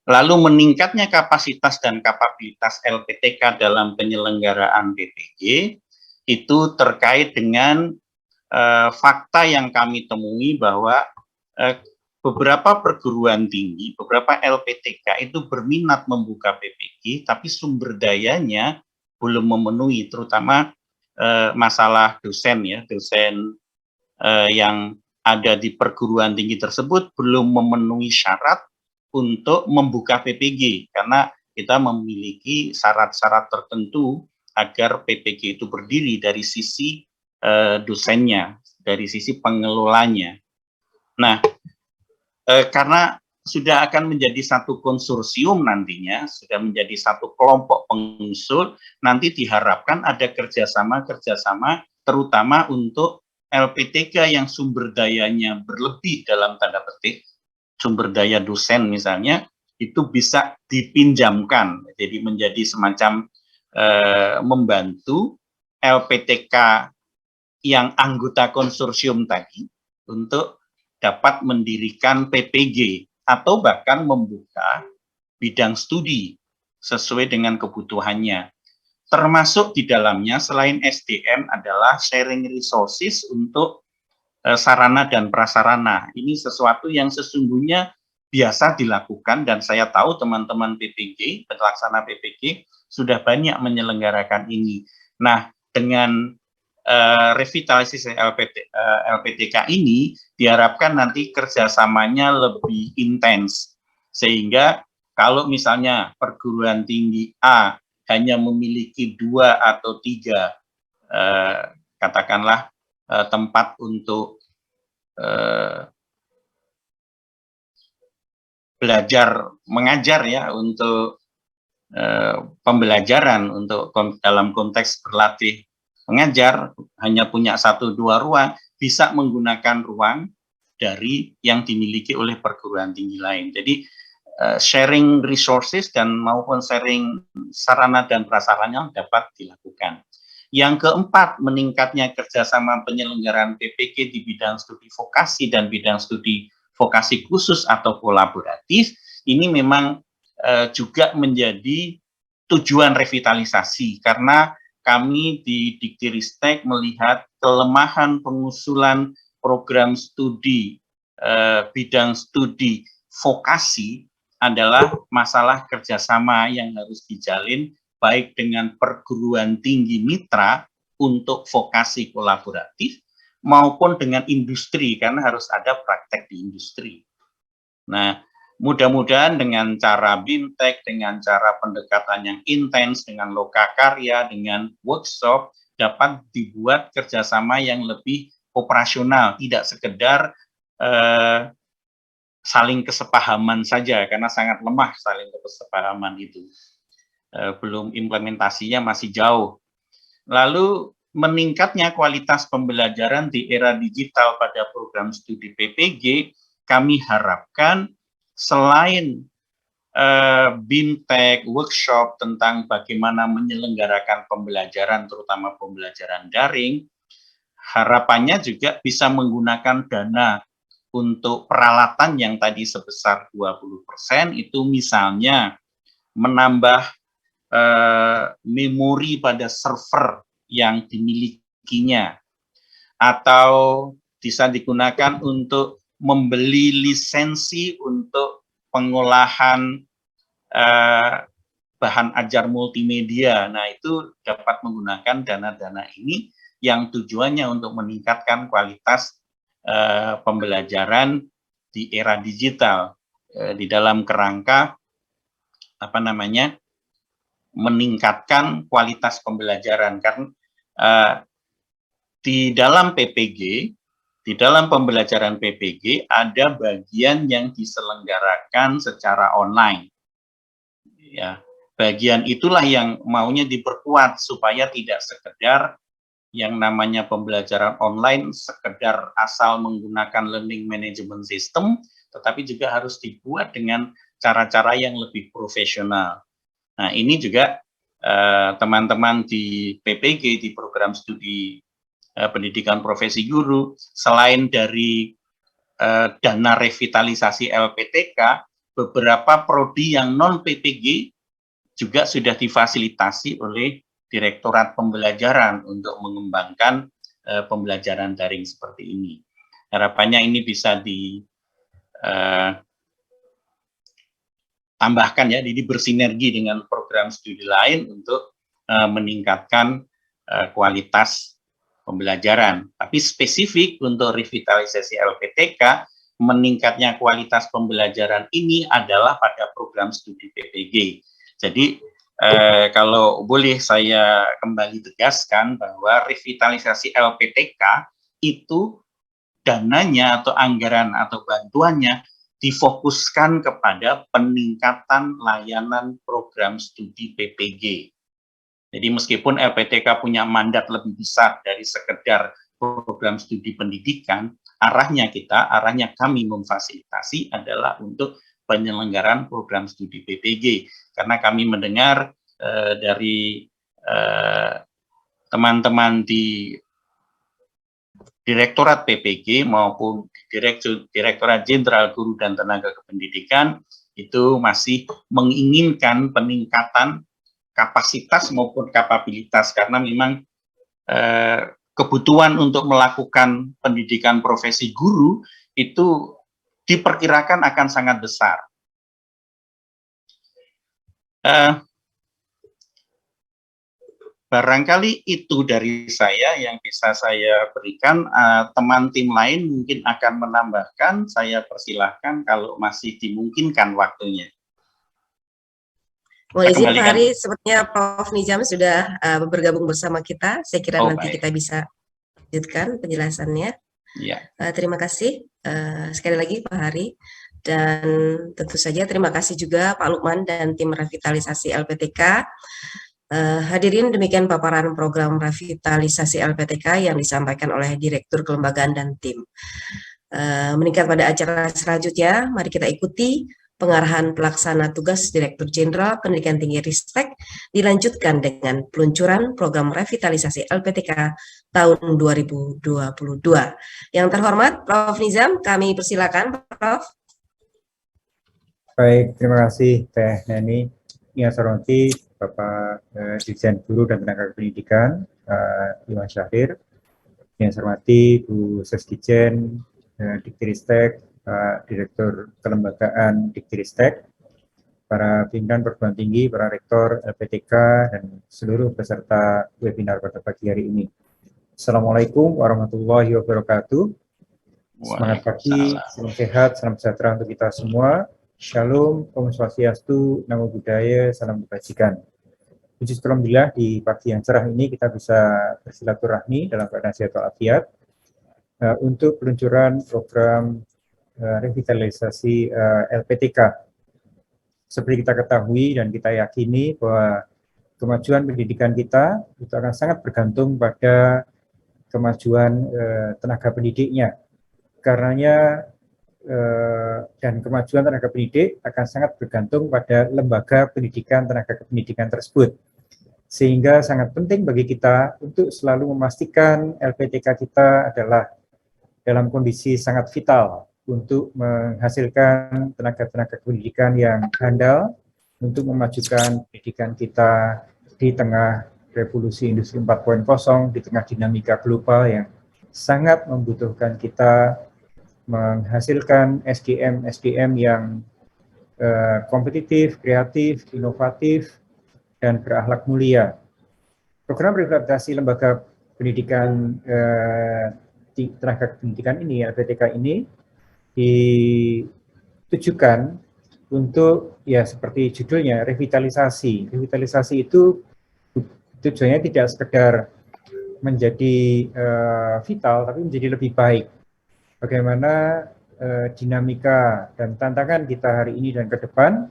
Lalu meningkatnya kapasitas dan kapabilitas LPTK dalam penyelenggaraan PPG itu terkait dengan fakta yang kami temui bahwa beberapa perguruan tinggi, beberapa LPTK itu berminat membuka PPG, tapi sumber dayanya belum memenuhi, terutama masalah dosen ya, dosen yang ada di perguruan tinggi tersebut belum memenuhi syarat untuk membuka PPG, karena kita memiliki syarat-syarat tertentu agar PPG itu berdiri dari sisi dosennya, dari sisi pengelolanya. Nah, karena sudah akan menjadi satu konsorsium nantinya, sudah menjadi satu kelompok pengusul, nanti diharapkan ada kerjasama terutama untuk LPTK yang sumber dayanya berlebih dalam tanda petik, sumber daya dosen misalnya, itu bisa dipinjamkan, jadi menjadi semacam membantu LPTK yang anggota konsorsium tadi untuk dapat mendirikan PPG atau bahkan membuka bidang studi sesuai dengan kebutuhannya. Termasuk di dalamnya selain SDM adalah sharing resources untuk sarana dan prasarana. Ini sesuatu yang sesungguhnya biasa dilakukan dan saya tahu teman-teman PPG, pelaksana PPG sudah banyak menyelenggarakan ini. Nah, dengan revitalisasi LPTK ini diharapkan nanti kerjasamanya lebih intens, sehingga kalau misalnya perguruan tinggi A hanya memiliki 2 atau 3 katakanlah tempat untuk belajar mengajar ya, untuk pembelajaran, untuk dalam konteks berlatih mengajar hanya punya 1-2 ruang, bisa menggunakan ruang dari yang dimiliki oleh perguruan tinggi lain. Jadi sharing resources dan maupun sharing sarana dan prasarana dapat dilakukan. Yang keempat, meningkatnya kerjasama penyelenggaraan PPG di bidang studi vokasi dan bidang studi vokasi khusus atau kolaboratif. Ini memang juga menjadi tujuan revitalisasi, karena kami di Diktiristek melihat kelemahan pengusulan program studi bidang studi vokasi adalah masalah kerjasama yang harus dijalin baik dengan perguruan tinggi mitra untuk vokasi kolaboratif maupun dengan industri, karena harus ada praktek di industri. Nah, mudah-mudahan dengan cara BIMTEK, dengan cara pendekatan yang intens, dengan lokakarya, dengan workshop, dapat dibuat kerjasama yang lebih operasional, tidak sekedar saling kesepahaman saja, karena sangat lemah saling kesepahaman itu. Belum implementasinya masih jauh. Lalu meningkatnya kualitas pembelajaran di era digital pada program studi PPG, kami harapkan selain BIMTEK, workshop tentang bagaimana menyelenggarakan pembelajaran, terutama pembelajaran daring, harapannya juga bisa menggunakan dana untuk peralatan yang tadi sebesar 20%, itu misalnya menambah memori pada server yang dimilikinya, atau bisa digunakan untuk membeli lisensi untuk pengolahan bahan ajar multimedia. Nah, itu dapat menggunakan dana-dana ini yang tujuannya untuk meningkatkan kualitas pembelajaran di era digital di dalam kerangka meningkatkan kualitas pembelajaran. Karena di dalam PPG, di dalam pembelajaran PPG ada bagian yang diselenggarakan secara online. Ya, bagian itulah yang maunya diperkuat supaya tidak sekedar yang namanya pembelajaran online sekedar asal menggunakan learning management system, tetapi juga harus dibuat dengan cara-cara yang lebih profesional. Nah, ini juga teman-teman di PPG, di program studi pendidikan profesi guru, selain dari dana revitalisasi LPTK, beberapa prodi yang non-PPG juga sudah difasilitasi oleh Direktorat Pembelajaran untuk mengembangkan pembelajaran daring seperti ini. Harapannya ini bisa di tambahkan ya, jadi bersinergi dengan program studi lain untuk meningkatkan kualitas pembelajaran. Tapi spesifik untuk revitalisasi LPTK, meningkatnya kualitas pembelajaran ini adalah pada program studi PPG. Jadi kalau boleh saya kembali tegaskan bahwa revitalisasi LPTK itu dananya atau anggaran atau bantuannya difokuskan kepada peningkatan layanan program studi PPG. Jadi meskipun LPTK punya mandat lebih besar dari sekedar program studi pendidikan, arahnya kami memfasilitasi adalah untuk penyelenggaraan program studi PPG. Karena kami mendengar dari teman-teman di Direktorat PPG maupun Direktorat Jenderal Guru dan Tenaga Kependidikan itu masih menginginkan peningkatan kapasitas maupun kapabilitas, karena memang kebutuhan untuk melakukan pendidikan profesi guru itu diperkirakan akan sangat besar. Barangkali itu dari saya yang bisa saya berikan. Teman tim lain mungkin akan menambahkan, saya persilahkan kalau masih dimungkinkan waktunya. Mohon izin Pak kembalikan. Hari, sepertinya Prof. Nizam sudah bergabung bersama kita. Saya kira Oh, nanti baik. kita bisa lanjutkan penjelasannya. Ya. Terima kasih sekali lagi Pak Hari. Dan tentu saja terima kasih juga Pak Lukman dan tim revitalisasi LPTK. Hadirin, demikian paparan program revitalisasi LPTK yang disampaikan oleh Direktur Kelembagaan dan tim. Meningkat pada acara selanjutnya, mari kita ikuti pengarahan pelaksana tugas Direktur Jenderal Pendidikan Tinggi Ristek dilanjutkan dengan peluncuran program revitalisasi LPTK tahun 2022. Yang terhormat Prof. Nizam, kami persilakan Prof. Baik, terima kasih Teh Neni. Yang saya hormati Bapak Dirjen Guru dan Tenaga Pendidikan Iwan Syahrir. Yang saya hormati Bu Sesdijen Diktiristek, Direktur Kelembagaan Diktiristek, para pimpinan perguruan tinggi, para rektor LPTK, dan seluruh peserta webinar pada pagi hari ini. Assalamualaikum warahmatullahi wabarakatuh. Semangat pagi, salam sehat, salam sejahtera untuk kita semua. Shalom, Om Swastiastu, Namo Buddhaya, salam kebajikan. Puji syukur alhamdulillah di pagi yang cerah ini kita bisa bersilaturahmi dalam keadaan sehat walafiat untuk peluncuran program revitalisasi LPTK. Seperti kita ketahui dan kita yakini bahwa kemajuan pendidikan kita itu akan sangat bergantung pada kemajuan tenaga pendidiknya. Karenanya dan kemajuan tenaga pendidik akan sangat bergantung pada lembaga pendidikan tenaga kependidikan tersebut. Sehingga sangat penting bagi kita untuk selalu memastikan LPTK kita adalah dalam kondisi sangat vital untuk menghasilkan tenaga-tenaga pendidikan yang handal untuk memajukan pendidikan kita di tengah revolusi industri 4.0, di tengah dinamika global yang sangat membutuhkan kita menghasilkan SDM yang kompetitif, kreatif, inovatif, dan berakhlak mulia. Program revitalisasi lembaga pendidikan tenaga pendidikan ini, LPTK ini, ditujukan untuk, ya seperti judulnya, revitalisasi. Revitalisasi itu tujuannya tidak sekedar menjadi vital, tapi menjadi lebih baik. Bagaimana dinamika dan tantangan kita hari ini dan ke depan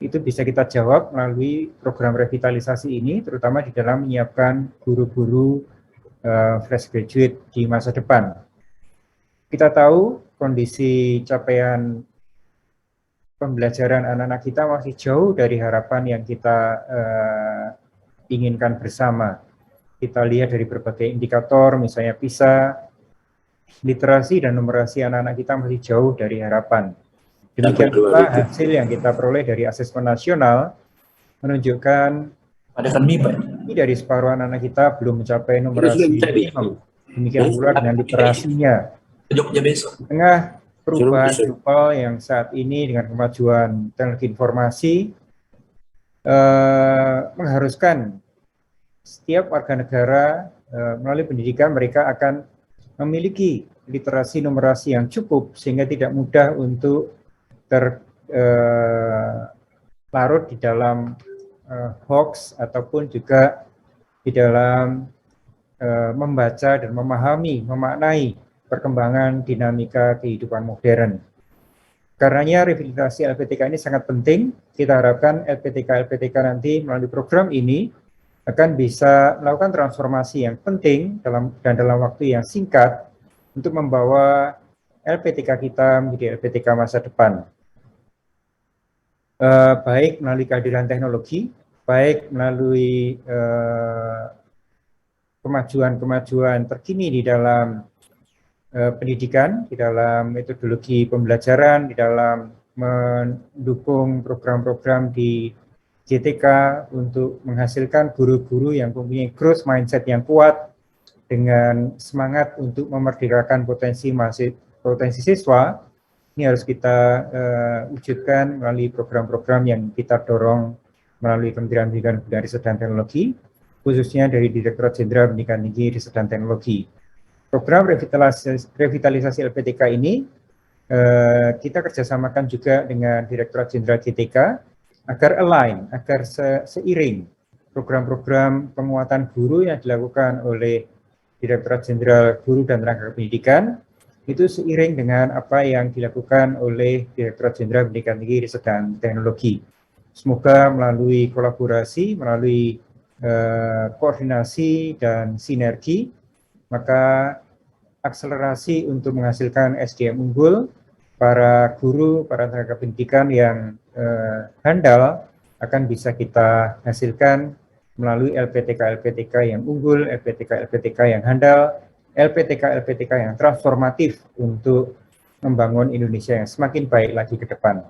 itu bisa kita jawab melalui program revitalisasi ini, terutama di dalam menyiapkan guru-guru fresh graduate di masa depan. Kita tahu kondisi capaian pembelajaran anak-anak kita masih jauh dari harapan yang kita inginkan bersama. Kita lihat dari berbagai indikator, misalnya PISA, literasi dan numerasi anak-anak kita masih jauh dari harapan. Demikian pula hasil yang kita peroleh dari asesmen nasional menunjukkan dari separuh anak-anak kita belum mencapai numerasi minimum. Demikian pula dengan literasinya. Di tengah perubahan global yang saat ini dengan kemajuan teknologi informasi mengharuskan setiap warga negara melalui pendidikan mereka akan memiliki literasi numerasi yang cukup sehingga tidak mudah untuk terlarut di dalam hoax ataupun juga di dalam membaca dan memahami, memaknai perkembangan dinamika kehidupan modern. Karenanya revitalisasi LPTK ini sangat penting. Kita harapkan LPTK nanti melalui program ini akan bisa melakukan transformasi yang penting dalam waktu yang singkat untuk membawa LPTK kita menjadi LPTK masa depan. Baik melalui kehadiran teknologi, baik melalui kemajuan-kemajuan terkini di dalam pendidikan, di dalam metodologi pembelajaran, di dalam mendukung program-program di JTK untuk menghasilkan guru-guru yang mempunyai growth mindset yang kuat dengan semangat untuk memerdekakan potensi siswa. Ini harus kita wujudkan melalui program-program yang kita dorong melalui Kementerian Pendidikan, Kebudayaan, Riset dan Teknologi, khususnya dari Direktorat Jenderal Pendidikan Tinggi, Riset dan Teknologi. Program revitalisasi LPTK ini kita kerjasamakan juga dengan Direktorat Jenderal JTK agar align, agar seiring program-program penguatan guru yang dilakukan oleh Direktorat Jenderal Guru dan Tenaga Pendidikan itu seiring dengan apa yang dilakukan oleh Direktorat Jenderal Pendidikan Tinggi, Riset dan Teknologi. Semoga melalui kolaborasi, melalui koordinasi dan sinergi, maka akselerasi untuk menghasilkan SDM unggul, para guru, para tenaga pendidikan yang handal akan bisa kita hasilkan melalui LPTK yang unggul, LPTK yang handal, LPTK yang transformatif untuk membangun Indonesia yang semakin baik lagi ke depan.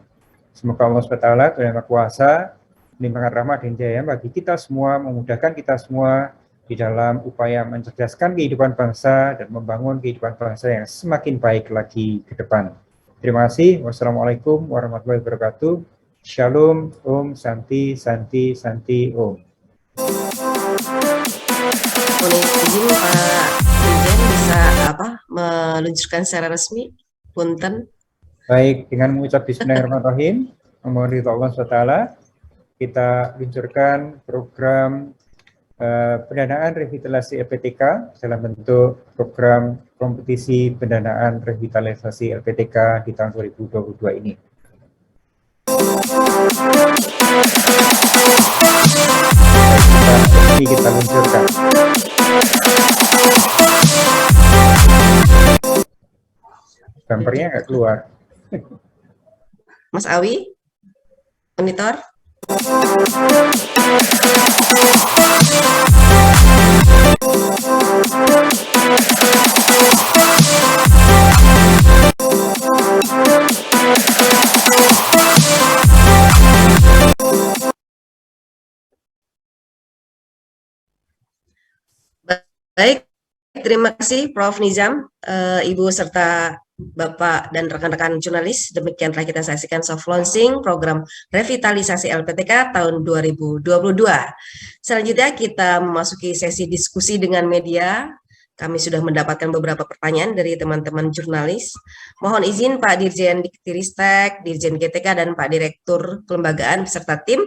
Semoga Allah SWT, Tuhan Yang Maha Kuasa, melimpahkan rahmat dan jaya bagi kita semua, memudahkan kita semua di dalam upaya mencerdaskan kehidupan bangsa dan membangun kehidupan bangsa yang semakin baik lagi ke depan. Terima kasih. Wassalamualaikum warahmatullahi wabarakatuh. Shalom, Om, Santi, Santi, Santi, Om. Boleh izin Pak Dirjen bisa meluncurkan secara resmi? Punten. Baik, dengan mengucap Bismillahirrahmanirrahim, memohon ridho Allah SWT, kita luncurkan program pendanaan revitalisasi LPTK dalam bentuk program kompetisi pendanaan revitalisasi LPTK di tahun 2022 ini. Kita luncurkan. Gambarnya nggak keluar. Mas Awi, monitor. Baik, terima kasih Prof. Nizam, Ibu serta Bapak dan rekan-rekan jurnalis. Demikian telah kita saksikan soft launching program revitalisasi LPTK tahun 2022. Selanjutnya kita memasuki sesi diskusi dengan media. Kami sudah mendapatkan beberapa pertanyaan dari teman-teman jurnalis. Mohon izin Pak Dirjen Diktiristek, Dirjen GTK, dan Pak Direktur Kelembagaan beserta tim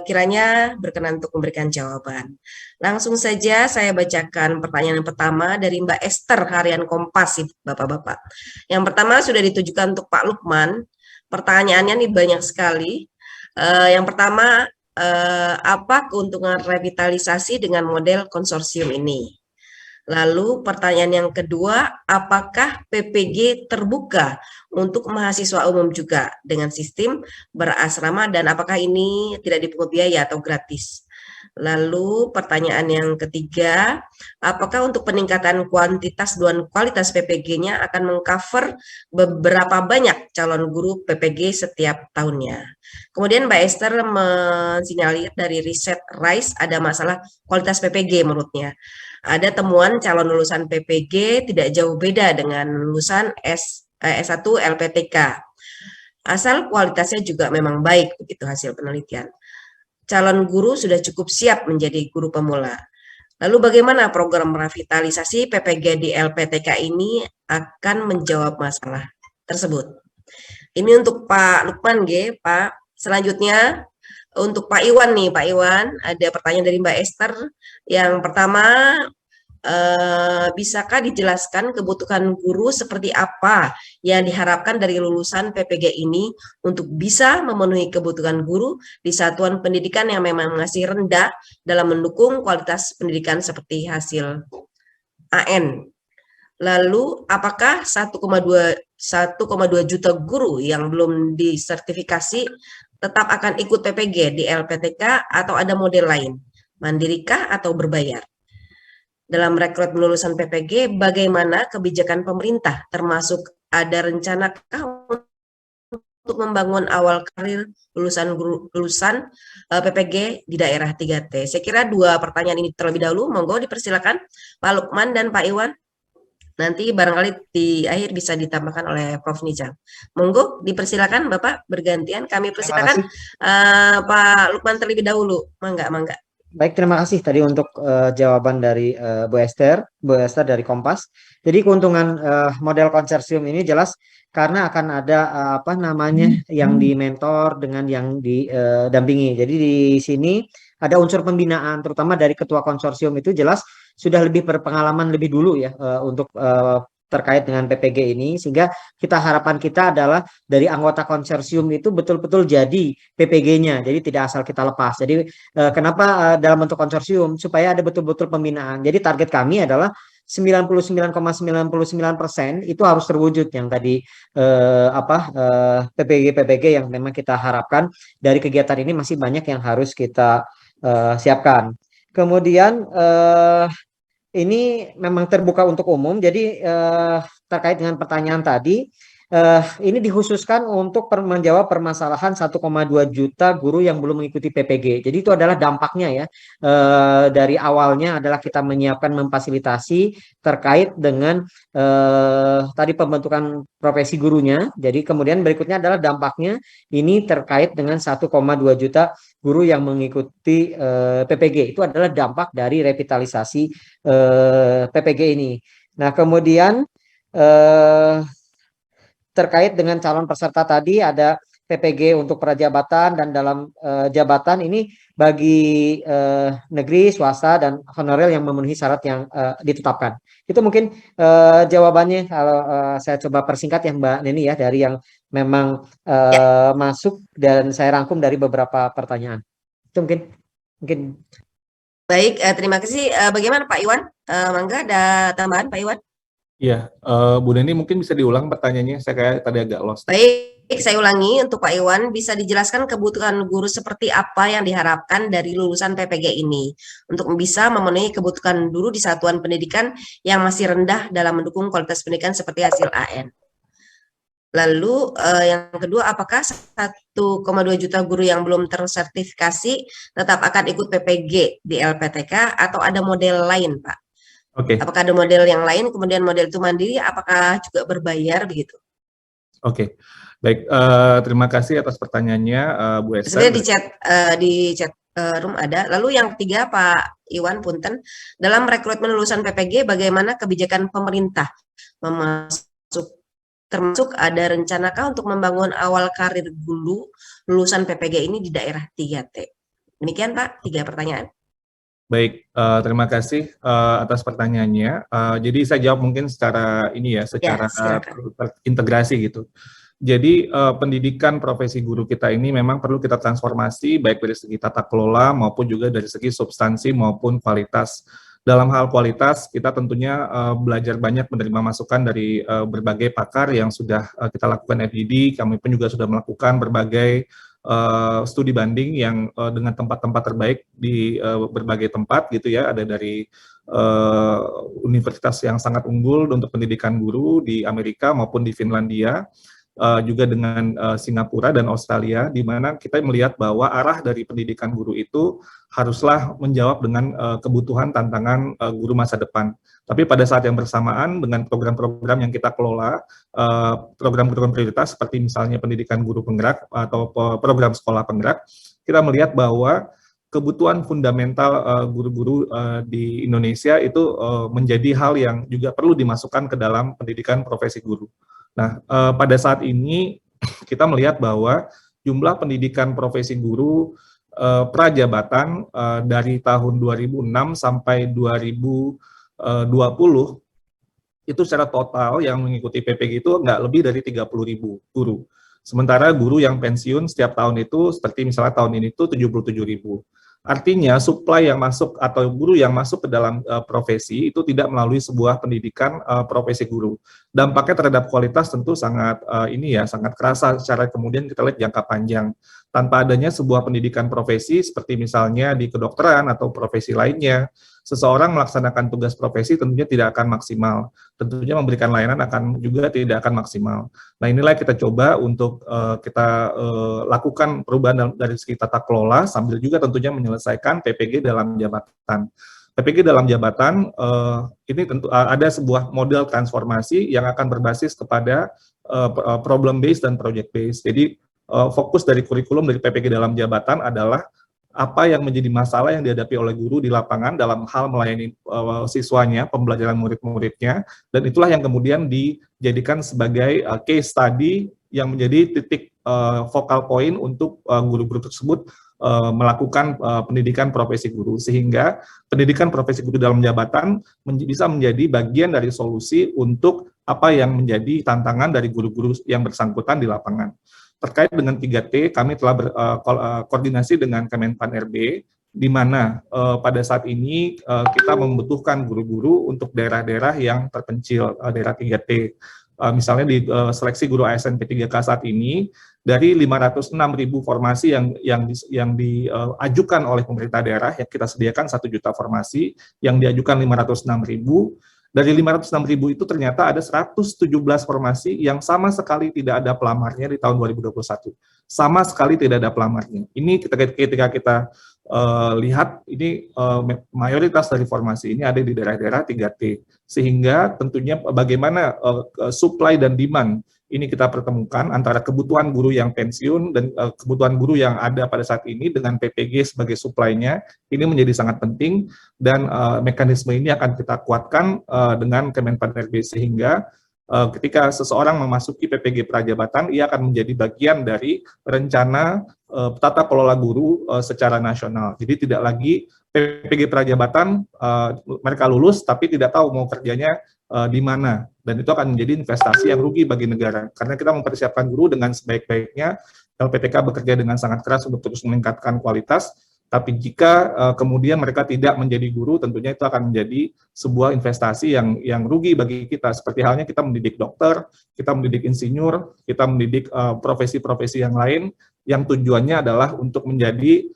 kiranya berkenan untuk memberikan jawaban. Langsung saja saya bacakan pertanyaan yang pertama dari Mbak Esther harian Kompas, Bapak-Bapak. Yang pertama sudah ditujukan untuk Pak Lukman. Pertanyaannya nih banyak sekali. Yang pertama, apa keuntungan revitalisasi dengan model konsorsium ini? Lalu pertanyaan yang kedua, apakah PPG terbuka untuk mahasiswa umum juga dengan sistem berasrama dan apakah ini tidak dipungut biaya atau gratis? Lalu pertanyaan yang ketiga, apakah untuk peningkatan kuantitas dan kualitas PPG-nya akan mengcover beberapa banyak calon guru PPG setiap tahunnya? Kemudian Mbak Esther mensinyalir dari riset RISE ada masalah kualitas PPG menurutnya. Ada temuan calon lulusan PPG tidak jauh beda dengan lulusan S1 LPTK. Asal kualitasnya juga memang baik, begitu hasil penelitian. Calon guru sudah cukup siap menjadi guru pemula. Lalu bagaimana program revitalisasi PPG di LPTK ini akan menjawab masalah tersebut? Ini untuk Pak Lukman, Pak. Selanjutnya untuk Pak Iwan nih, Pak Iwan, ada pertanyaan dari Mbak Esther. Yang pertama, bisakah dijelaskan kebutuhan guru seperti apa yang diharapkan dari lulusan PPG ini untuk bisa memenuhi kebutuhan guru di satuan pendidikan yang memang masih rendah dalam mendukung kualitas pendidikan seperti hasil AN? Lalu apakah 1,2 juta guru yang belum disertifikasi tetap akan ikut PPG di LPTK atau ada model lain, mandirikah atau berbayar? Dalam rekrut lulusan PPG, bagaimana kebijakan pemerintah, termasuk ada rencanakah untuk membangun awal karir lulusan PPG di daerah 3T? Saya kira dua pertanyaan ini terlebih dahulu, monggo dipersilakan Pak Lukman dan Pak Iwan. Nanti barangkali di akhir bisa ditambahkan oleh Prof. Nizam. Monggo dipersilakan Bapak bergantian. Kami persilakan Pak Lukman terlebih dahulu. Mangga. Baik, terima kasih tadi untuk jawaban dari Bu Esther dari Kompas. Jadi keuntungan model konsorsium ini jelas karena akan ada apa namanya yang di mentor dengan yang didampingi. Jadi di sini ada unsur pembinaan, terutama dari ketua konsorsium itu jelas sudah lebih berpengalaman lebih dulu ya untuk terkait dengan PPG ini, sehingga harapan kita adalah dari anggota konsorsium itu betul-betul jadi PPG-nya, jadi tidak asal kita lepas. Jadi kenapa dalam bentuk konsorsium? Supaya ada betul-betul pembinaan. Jadi target kami adalah 99,99% itu harus terwujud yang tadi PPG yang memang kita harapkan dari kegiatan ini masih banyak yang harus kita siapkan. Kemudian ini memang terbuka untuk umum, jadi terkait dengan pertanyaan tadi, ini dikhususkan untuk menjawab permasalahan 1,2 juta guru yang belum mengikuti PPG. Jadi itu adalah dampaknya ya. Dari awalnya adalah kita menyiapkan memfasilitasi terkait dengan tadi pembentukan profesi gurunya. Jadi kemudian berikutnya adalah dampaknya ini terkait dengan 1,2 juta guru yang mengikuti PPG. Itu adalah dampak dari revitalisasi PPG ini. Nah, kemudian terkait dengan calon peserta tadi ada PPG untuk prajabatan dan dalam jabatan ini bagi negeri, swasta, dan honorer yang memenuhi syarat yang ditetapkan. Itu mungkin jawabannya kalau saya coba persingkat ya Mbak Neni ya, dari yang memang masuk dan saya rangkum dari beberapa pertanyaan. Itu mungkin. Baik, terima kasih. Bagaimana Pak Iwan? Mangga ada tambahan Pak Iwan? Iya, Bu Neni mungkin bisa diulang pertanyaannya, saya kayak tadi agak lost. Baik, saya ulangi untuk Pak Iwan, bisa dijelaskan kebutuhan guru seperti apa yang diharapkan dari lulusan PPG ini untuk bisa memenuhi kebutuhan guru di satuan pendidikan yang masih rendah dalam mendukung kualitas pendidikan seperti hasil AN. Lalu yang kedua, apakah 1,2 juta guru yang belum tersertifikasi tetap akan ikut PPG di LPTK atau ada model lain, Pak? Oke. Apakah ada model yang lain, kemudian model itu mandiri, apakah juga berbayar begitu? Oke, baik. Terima kasih atas pertanyaannya, Bu Esther. Sebenarnya di chat room ada. Lalu yang ketiga, Pak Iwan, punten, dalam rekrutmen lulusan PPG, bagaimana kebijakan pemerintah termasuk ada rencanakah untuk membangun awal karir guru lulusan PPG ini di daerah 3T? Demikian Pak, 3 pertanyaan. Baik, terima kasih atas pertanyaannya. Jadi saya jawab mungkin secara ini ya, secara integrasi gitu. Jadi pendidikan profesi guru kita ini memang perlu kita transformasi baik dari segi tata kelola maupun juga dari segi substansi maupun kualitas. Dalam hal kualitas, kita tentunya belajar banyak menerima masukan dari berbagai pakar yang sudah kita lakukan FGD, kami pun juga sudah melakukan berbagai studi banding yang dengan tempat-tempat terbaik di berbagai tempat gitu ya, ada dari universitas yang sangat unggul untuk pendidikan guru di Amerika maupun di Finlandia, juga dengan Singapura dan Australia, di mana kita melihat bahwa arah dari pendidikan guru itu haruslah menjawab dengan kebutuhan tantangan guru masa depan. Tapi pada saat yang bersamaan dengan program-program yang kita kelola, program-program prioritas seperti misalnya pendidikan guru penggerak atau program sekolah penggerak, kita melihat bahwa kebutuhan fundamental guru-guru di Indonesia itu menjadi hal yang juga perlu dimasukkan ke dalam pendidikan profesi guru. Nah, pada saat ini kita melihat bahwa jumlah pendidikan profesi guru prajabatan dari tahun 2006 sampai 2020 itu secara total yang mengikuti PPG itu nggak lebih dari 30.000 guru. Sementara guru yang pensiun setiap tahun itu seperti misalnya tahun ini itu 77.000. Artinya supply yang masuk atau guru yang masuk ke dalam profesi itu tidak melalui sebuah pendidikan profesi guru. Dampaknya terhadap kualitas tentu sangat sangat kerasa secara kemudian kita lihat jangka panjang. Tanpa adanya sebuah pendidikan profesi seperti misalnya di kedokteran atau profesi lainnya, seseorang melaksanakan tugas profesi tentunya tidak akan maksimal. Tentunya memberikan layanan akan juga tidak akan maksimal. Nah, inilah kita coba untuk kita lakukan perubahan dari segi tata kelola sambil juga tentunya menyelesaikan PPG dalam jabatan. PPG dalam jabatan ini tentu ada sebuah model transformasi yang akan berbasis kepada problem based dan project based. Jadi fokus dari kurikulum dari PPG dalam jabatan adalah apa yang menjadi masalah yang dihadapi oleh guru di lapangan dalam hal melayani siswanya, pembelajaran murid-muridnya, dan itulah yang kemudian dijadikan sebagai case study yang menjadi titik focal point untuk guru-guru tersebut melakukan pendidikan profesi guru, sehingga pendidikan profesi guru dalam jabatan bisa menjadi bagian dari solusi untuk apa yang menjadi tantangan dari guru-guru yang bersangkutan di lapangan. Terkait dengan 3T, kami telah berkoordinasi dengan Kemenpan RB, di mana pada saat ini kita membutuhkan guru-guru untuk daerah-daerah yang terpencil, daerah 3T. Misalnya di seleksi guru ASN P3K saat ini, dari 506.000 formasi yang diajukan oleh pemerintah daerah, yang kita sediakan 1 juta formasi, yang diajukan 506.000, dari 506.000 itu ternyata ada 117 formasi yang sama sekali tidak ada pelamarnya di tahun 2021. Sama sekali tidak ada pelamarnya. Ini ketika kita lihat, ini mayoritas dari formasi ini ada di daerah-daerah 3T. Sehingga tentunya bagaimana supply dan demand ini kita pertemukan antara kebutuhan guru yang pensiun dan kebutuhan guru yang ada pada saat ini dengan PPG sebagai supply-nya, ini menjadi sangat penting, dan mekanisme ini akan kita kuatkan dengan Kemenpan RB, sehingga ketika seseorang memasuki PPG Prajabatan, ia akan menjadi bagian dari rencana tata kelola guru secara nasional. Jadi tidak lagi PPG Prajabatan mereka lulus tapi tidak tahu mau kerjanya di mana, dan itu akan menjadi investasi yang rugi bagi negara, karena kita mempersiapkan guru dengan sebaik-baiknya. LPTK bekerja dengan sangat keras untuk terus meningkatkan kualitas, tapi jika kemudian mereka tidak menjadi guru, tentunya itu akan menjadi sebuah investasi yang rugi bagi kita. Seperti halnya kita mendidik dokter, kita mendidik insinyur, kita mendidik profesi-profesi yang lain, yang tujuannya adalah untuk menjadi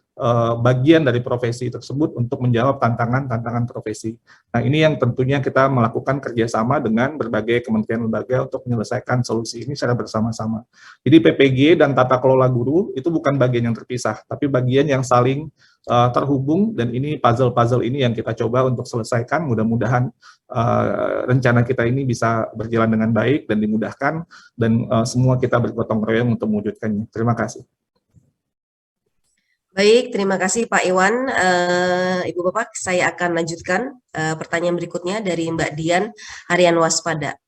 bagian dari profesi tersebut untuk menjawab tantangan-tantangan profesi. Nah, ini yang tentunya kita melakukan kerjasama dengan berbagai kementerian lembaga untuk menyelesaikan solusi ini secara bersama-sama. Jadi PPG dan tata kelola guru itu bukan bagian yang terpisah, tapi bagian yang saling terhubung, dan ini puzzle-puzzle ini yang kita coba untuk selesaikan. Mudah-mudahan rencana kita ini bisa berjalan dengan baik dan dimudahkan, dan semua kita bergotong royong untuk mewujudkannya. Terima kasih. Baik, terima kasih Pak Iwan. Ibu Bapak, saya akan lanjutkan pertanyaan berikutnya dari Mbak Dian Harian Waspada.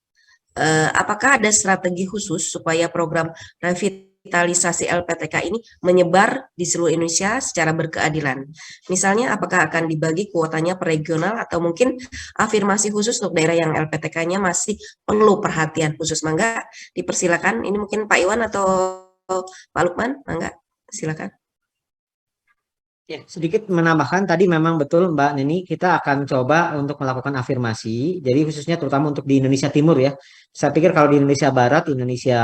Apakah ada strategi khusus supaya program revitalisasi LPTK ini menyebar di seluruh Indonesia secara berkeadilan? Misalnya, apakah akan dibagi kuotanya per regional, atau mungkin afirmasi khusus untuk daerah yang LPTK-nya masih perlu perhatian khusus? Mangga, dipersilakan. Ini mungkin Pak Iwan atau Pak Lukman, mangga, silakan. Ya, sedikit menambahkan, tadi memang betul Mbak Neni, kita akan coba untuk melakukan afirmasi, jadi khususnya terutama untuk di Indonesia Timur ya. Saya pikir kalau di Indonesia Barat, Indonesia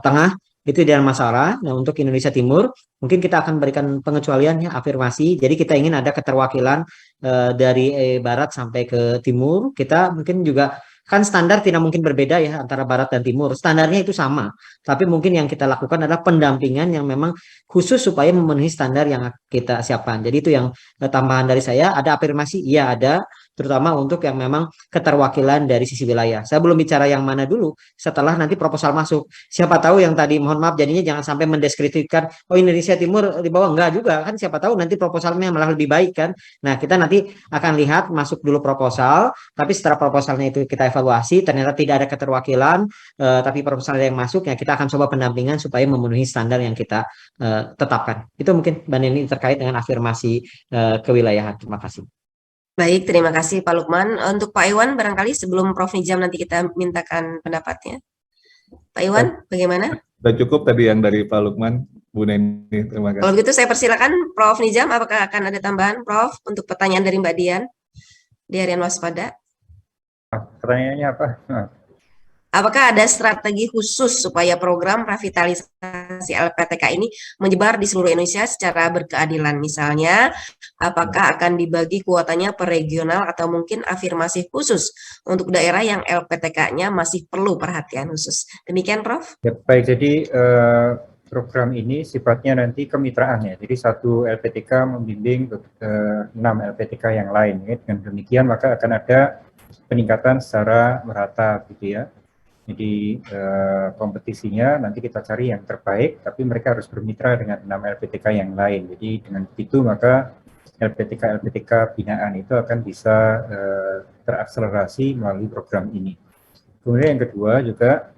Tengah, itu tidak masalah. Nah, untuk Indonesia Timur, mungkin kita akan berikan pengecualian ya, afirmasi. Jadi kita ingin ada keterwakilan dari Barat sampai ke Timur. Kita mungkin juga, kan standar tidak mungkin berbeda ya antara Barat dan Timur, standarnya itu sama, tapi mungkin yang kita lakukan adalah pendampingan yang memang khusus supaya memenuhi standar yang kita siapkan. Jadi itu yang tambahan dari saya. Ada afirmasi? Iya ada, terutama untuk yang memang keterwakilan dari sisi wilayah. Saya belum bicara yang mana dulu, setelah nanti proposal masuk. Siapa tahu yang tadi, mohon maaf, jadinya jangan sampai mendeskripsikan, oh Indonesia Timur di bawah, enggak juga, kan siapa tahu nanti proposalnya malah lebih baik kan. Nah, kita nanti akan lihat, masuk dulu proposal, tapi setelah proposalnya itu kita evaluasi, ternyata tidak ada keterwakilan, tapi proposalnya yang masuk, ya kita akan coba pendampingan supaya memenuhi standar yang kita tetapkan. Itu mungkin Mbak Neni terkait dengan afirmasi kewilayahan. Terima kasih. Baik, terima kasih Pak Lukman. Untuk Pak Iwan, barangkali sebelum Prof. Nijam nanti kita mintakan pendapatnya. Pak Iwan, bagaimana? Sudah cukup tadi yang dari Pak Lukman, Bu Neni, terima kasih. Kalau begitu saya persilakan Prof. Nijam, apakah akan ada tambahan Prof. untuk pertanyaan dari Mbak Dian di Harian Waspada? Pertanyaannya apa? Apakah ada strategi khusus supaya program revitalisasi LPTK ini menyebar di seluruh Indonesia secara berkeadilan? Misalnya, apakah akan dibagi kuotanya per regional, atau mungkin afirmasi khusus untuk daerah yang LPTK-nya masih perlu perhatian khusus? Demikian, Prof. Ya, baik, jadi program ini sifatnya nanti kemitraan ya. Jadi satu LPTK membimbing 6 LPTK yang lain. Ya. Dengan demikian maka akan ada peningkatan secara merata gitu ya. Jadi kompetisinya nanti kita cari yang terbaik, tapi mereka harus bermitra dengan 6 LPTK yang lain. Jadi dengan begitu maka LPTK binaan itu akan bisa terakselerasi melalui program ini. Kemudian yang kedua juga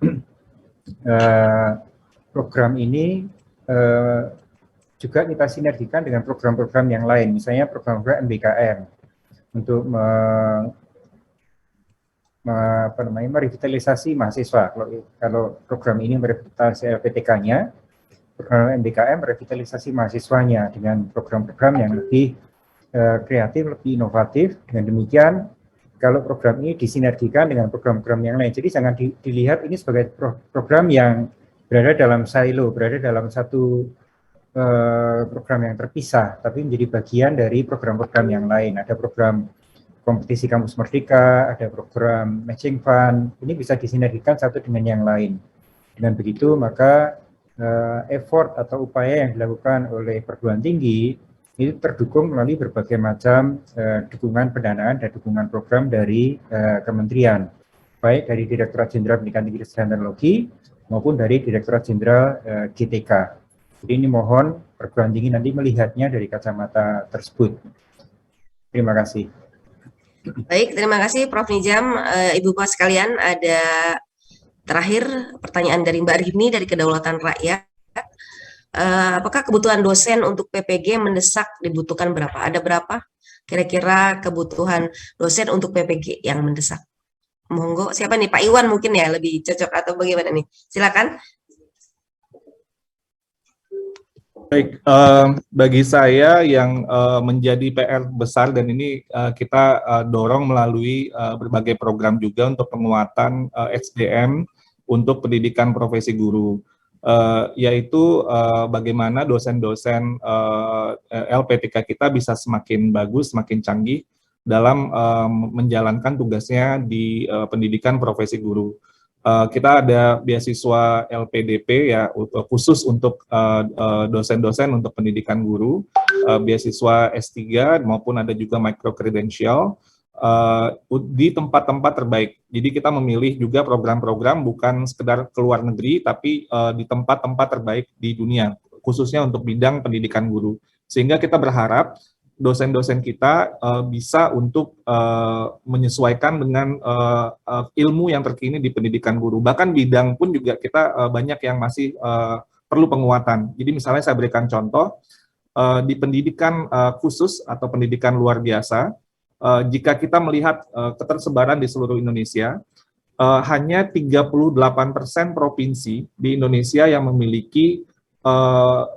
program ini juga kita sinergikan dengan program-program yang lain, misalnya program-program MBKM untuk merevitalisasi mahasiswa. Kalau program ini merevitalisasi LPTK-nya, program MBKM merevitalisasi mahasiswanya dengan program-program yang lebih kreatif, lebih inovatif. Dengan demikian, kalau program ini disinergikan dengan program-program yang lain, jadi jangan dilihat ini sebagai program yang berada dalam silo, berada dalam satu program yang terpisah, tapi menjadi bagian dari program-program yang lain. Ada program kompetisi kampus merdeka, ada program matching fund, ini bisa disinergikan satu dengan yang lain. Dengan begitu maka effort atau upaya yang dilakukan oleh perguruan tinggi itu terdukung melalui berbagai macam dukungan pendanaan dan dukungan program dari kementerian, baik dari Direktorat Jenderal Pendidikan Tinggi dan Teknologi maupun dari Direktorat Jenderal GTK. Jadi ini mohon perguruan tinggi nanti melihatnya dari kacamata tersebut. Terima kasih. Baik, terima kasih Prof. Nijam. Ibu Bapak sekalian, ada terakhir pertanyaan dari Mbak Rini dari Kedaulatan Rakyat. Apakah kebutuhan dosen untuk PPG mendesak dibutuhkan berapa? Ada berapa kira-kira kebutuhan dosen untuk PPG yang mendesak? Monggo, siapa nih? Pak Iwan mungkin ya lebih cocok atau bagaimana nih? Silakan. Baik, bagi saya yang menjadi PR besar dan ini kita dorong melalui berbagai program juga untuk penguatan SDM untuk pendidikan profesi guru, yaitu bagaimana dosen-dosen LPTK kita bisa semakin bagus, semakin canggih dalam menjalankan tugasnya di pendidikan profesi guru. Kita ada beasiswa LPDP ya khusus untuk dosen-dosen untuk pendidikan guru, beasiswa S3 maupun ada juga micro credential di tempat-tempat terbaik. Jadi kita memilih juga program-program bukan sekedar ke luar negeri tapi di tempat-tempat terbaik di dunia khususnya untuk bidang pendidikan guru. Sehingga kita berharap dosen-dosen kita bisa untuk menyesuaikan dengan ilmu yang terkini di pendidikan guru. Bahkan bidang pun juga kita banyak yang masih perlu penguatan. Jadi misalnya saya berikan contoh, di pendidikan khusus atau pendidikan luar biasa, jika kita melihat ketersebaran di seluruh Indonesia, hanya 38% provinsi di Indonesia yang memiliki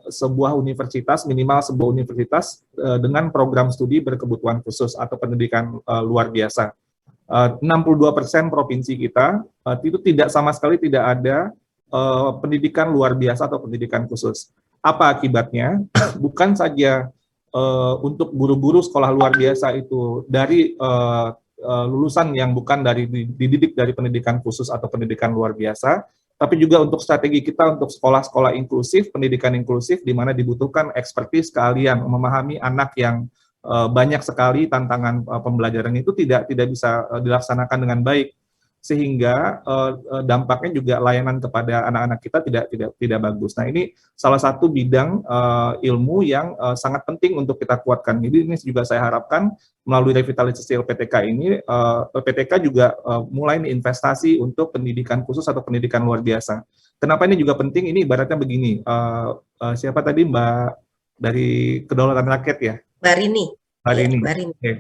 sebuah universitas, minimal sebuah universitas dengan program studi berkebutuhan khusus atau pendidikan luar biasa. 62% provinsi kita itu tidak sama sekali tidak ada pendidikan luar biasa atau pendidikan khusus. Apa akibatnya? Bukan saja untuk guru-guru sekolah luar biasa itu dari lulusan yang bukan dari dididik dari pendidikan khusus atau pendidikan luar biasa, tapi juga untuk strategi kita untuk sekolah-sekolah inklusif, pendidikan inklusif, di mana dibutuhkan ekspertis keahlian memahami anak yang banyak sekali tantangan pembelajaran itu tidak bisa dilaksanakan dengan baik, sehingga dampaknya juga layanan kepada anak-anak kita tidak bagus. Nah ini salah satu bidang ilmu yang sangat penting untuk kita kuatkan. Jadi ini juga saya harapkan melalui revitalisasi LPTK ini, LPTK juga mulai investasi untuk pendidikan khusus atau pendidikan luar biasa. Kenapa ini juga penting? Ini ibaratnya begini, siapa tadi Mbak dari Kedaulatan Rakyat ya? Mbak Rini. Mbak Rini. Oke.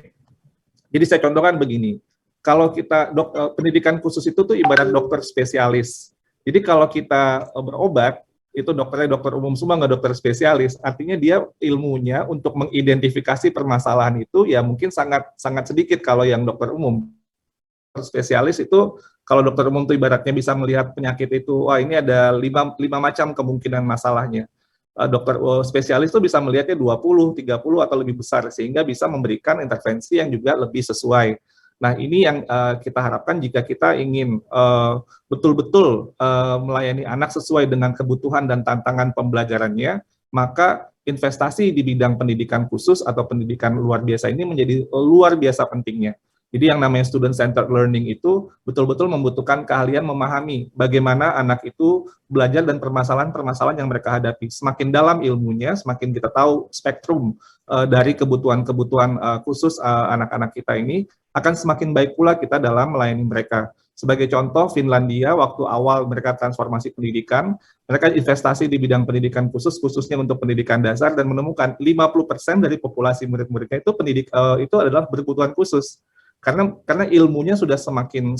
Jadi saya contohkan begini. Kalau kita pendidikan khusus itu tuh ibarat dokter spesialis. Jadi kalau kita berobat, itu dokternya dokter umum semua, nggak dokter spesialis. Artinya dia ilmunya untuk mengidentifikasi permasalahan itu ya mungkin sangat sedikit kalau yang dokter umum. Dokter spesialis itu, kalau dokter umum itu ibaratnya bisa melihat penyakit itu, wah ini ada 5 macam kemungkinan masalahnya. Dokter spesialis itu bisa melihatnya 20, 30 atau lebih besar, sehingga bisa memberikan intervensi yang juga lebih sesuai. Nah, ini yang kita harapkan jika kita ingin betul-betul melayani anak sesuai dengan kebutuhan dan tantangan pembelajarannya, maka investasi di bidang pendidikan khusus atau pendidikan luar biasa ini menjadi luar biasa pentingnya. Jadi yang namanya student-centered learning itu betul-betul membutuhkan keahlian memahami bagaimana anak itu belajar dan permasalahan-permasalahan yang mereka hadapi. Semakin dalam ilmunya, semakin kita tahu spektrum dari kebutuhan-kebutuhan khusus anak-anak kita ini, akan semakin baik pula kita dalam melayani mereka. Sebagai contoh, Finlandia waktu awal mereka transformasi pendidikan, mereka investasi di bidang pendidikan khususnya untuk pendidikan dasar dan menemukan 50% dari populasi murid-muridnya itu adalah berkebutuhan khusus. Karena ilmunya sudah semakin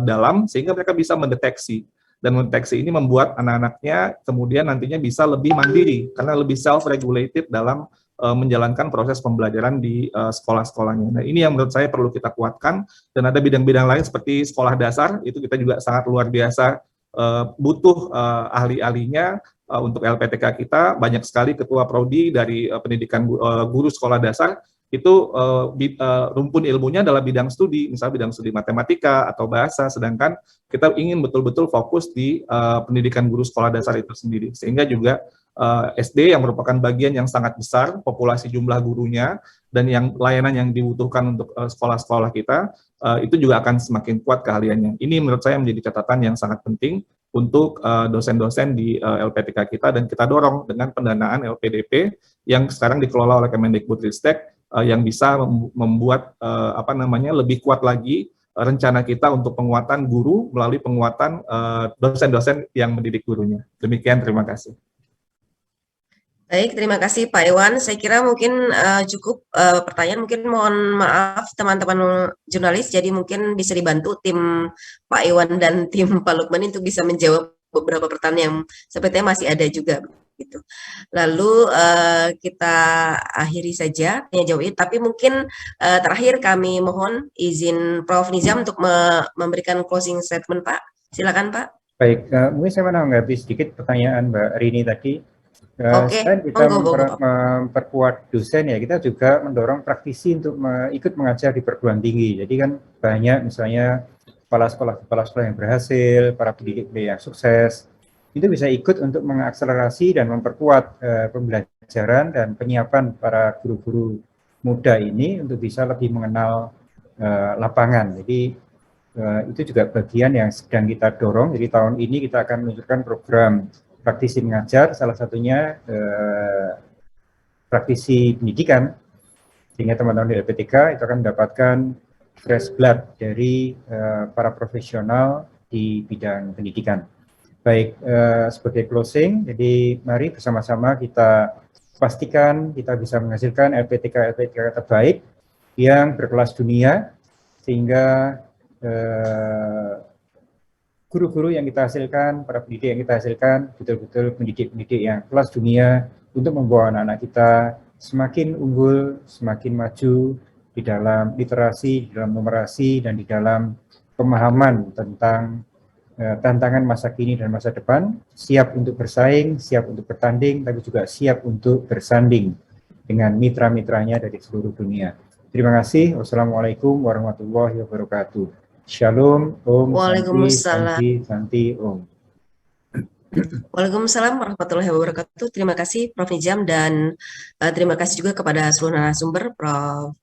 dalam sehingga mereka bisa mendeteksi, dan mendeteksi ini membuat anak-anaknya kemudian nantinya bisa lebih mandiri karena lebih self-regulated dalam menjalankan proses pembelajaran di sekolah-sekolahnya. Nah, ini yang menurut saya perlu kita kuatkan, dan ada bidang-bidang lain seperti sekolah dasar, itu kita juga sangat luar biasa butuh ahli-ahlinya untuk LPTK kita. Banyak sekali ketua prodi dari pendidikan guru sekolah dasar, itu rumpun ilmunya adalah bidang studi, misalnya bidang studi matematika atau bahasa, sedangkan kita ingin betul-betul fokus di pendidikan guru sekolah dasar itu sendiri, sehingga juga SD yang merupakan bagian yang sangat besar populasi jumlah gurunya dan yang layanan yang dibutuhkan untuk sekolah-sekolah kita itu juga akan semakin kuat keahliannya. Ini menurut saya menjadi catatan yang sangat penting untuk dosen-dosen di LPTK kita, dan kita dorong dengan pendanaan LPDP yang sekarang dikelola oleh Kemendikbudristek yang bisa membuat lebih kuat lagi rencana kita untuk penguatan guru melalui penguatan dosen-dosen yang mendidik gurunya. Demikian, terima kasih. Baik, terima kasih Pak Iwan. Saya kira mungkin cukup pertanyaan. Mungkin mohon maaf teman-teman jurnalis, jadi mungkin bisa dibantu tim Pak Iwan dan tim Pak Lukman untuk bisa menjawab beberapa pertanyaan yang sepertinya masih ada juga. Gitu. Lalu kita akhiri saja jawab, tapi mungkin terakhir kami mohon izin Prof. Nizam untuk memberikan closing statement, Pak. Silakan, Pak. Baik, mungkin saya menanggapi sedikit pertanyaan Mbak Rini tadi. Selain kita memperkuat dosen, ya kita juga mendorong praktisi untuk ikut mengajar di perguruan tinggi. Jadi kan banyak misalnya kepala sekolah yang berhasil, para pendidik yang sukses, itu bisa ikut untuk mengakselerasi dan memperkuat pembelajaran dan penyiapan para guru-guru muda ini untuk bisa lebih mengenal lapangan. Jadi itu juga bagian yang sedang kita dorong. Jadi tahun ini kita akan meluncurkan program praktisi mengajar, salah satunya praktisi pendidikan, sehingga teman-teman di LPTK itu akan mendapatkan fresh blood dari para profesional di bidang pendidikan. Baik, sebagai closing, jadi mari bersama-sama kita pastikan kita bisa menghasilkan LPTK terbaik yang berkelas dunia, sehingga guru-guru yang kita hasilkan, para pendidik yang kita hasilkan, betul-betul pendidik-pendidik yang kelas dunia untuk membawa anak-anak kita semakin unggul, semakin maju di dalam literasi, di dalam numerasi, dan di dalam pemahaman tentang tantangan masa kini dan masa depan, siap untuk bersaing, siap untuk bertanding, tapi juga siap untuk bersanding dengan mitra-mitranya dari seluruh dunia. Terima kasih. Wassalamualaikum warahmatullahi wabarakatuh. Shalom, Om, Santi, Om. Waalaikumsalam warahmatullahi wabarakatuh. Terima kasih Prof. Nizam, dan terima kasih juga kepada seluruh narasumber, Prof.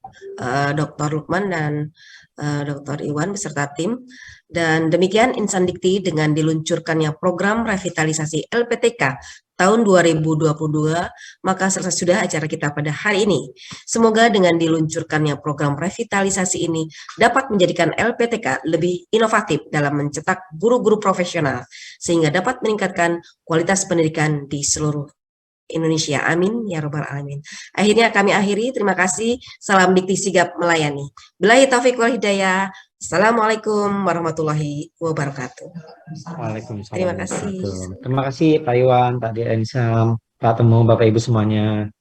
Dr. Lukman dan Dr. Iwan beserta tim. Dan demikian Insan Dikti dengan diluncurkannya program revitalisasi LPTK tahun 2022, maka selesai sudah acara kita pada hari ini. Semoga dengan diluncurkannya program revitalisasi ini dapat menjadikan LPTK lebih inovatif dalam mencetak guru-guru profesional, sehingga dapat meningkatkan kualitas pendidikan di seluruh Indonesia. Amin ya robbal alamin. Akhirnya kami akhiri. Terima kasih. Salam Dikti sigap melayani. Billahi taufiq wal hidayah. Assalamualaikum warahmatullahi wabarakatuh. Waalaikumsalam. Terima kasih. Terima kasih Pak Iwan, Pak Nizam, Pak Temu, Bapak Ibu semuanya.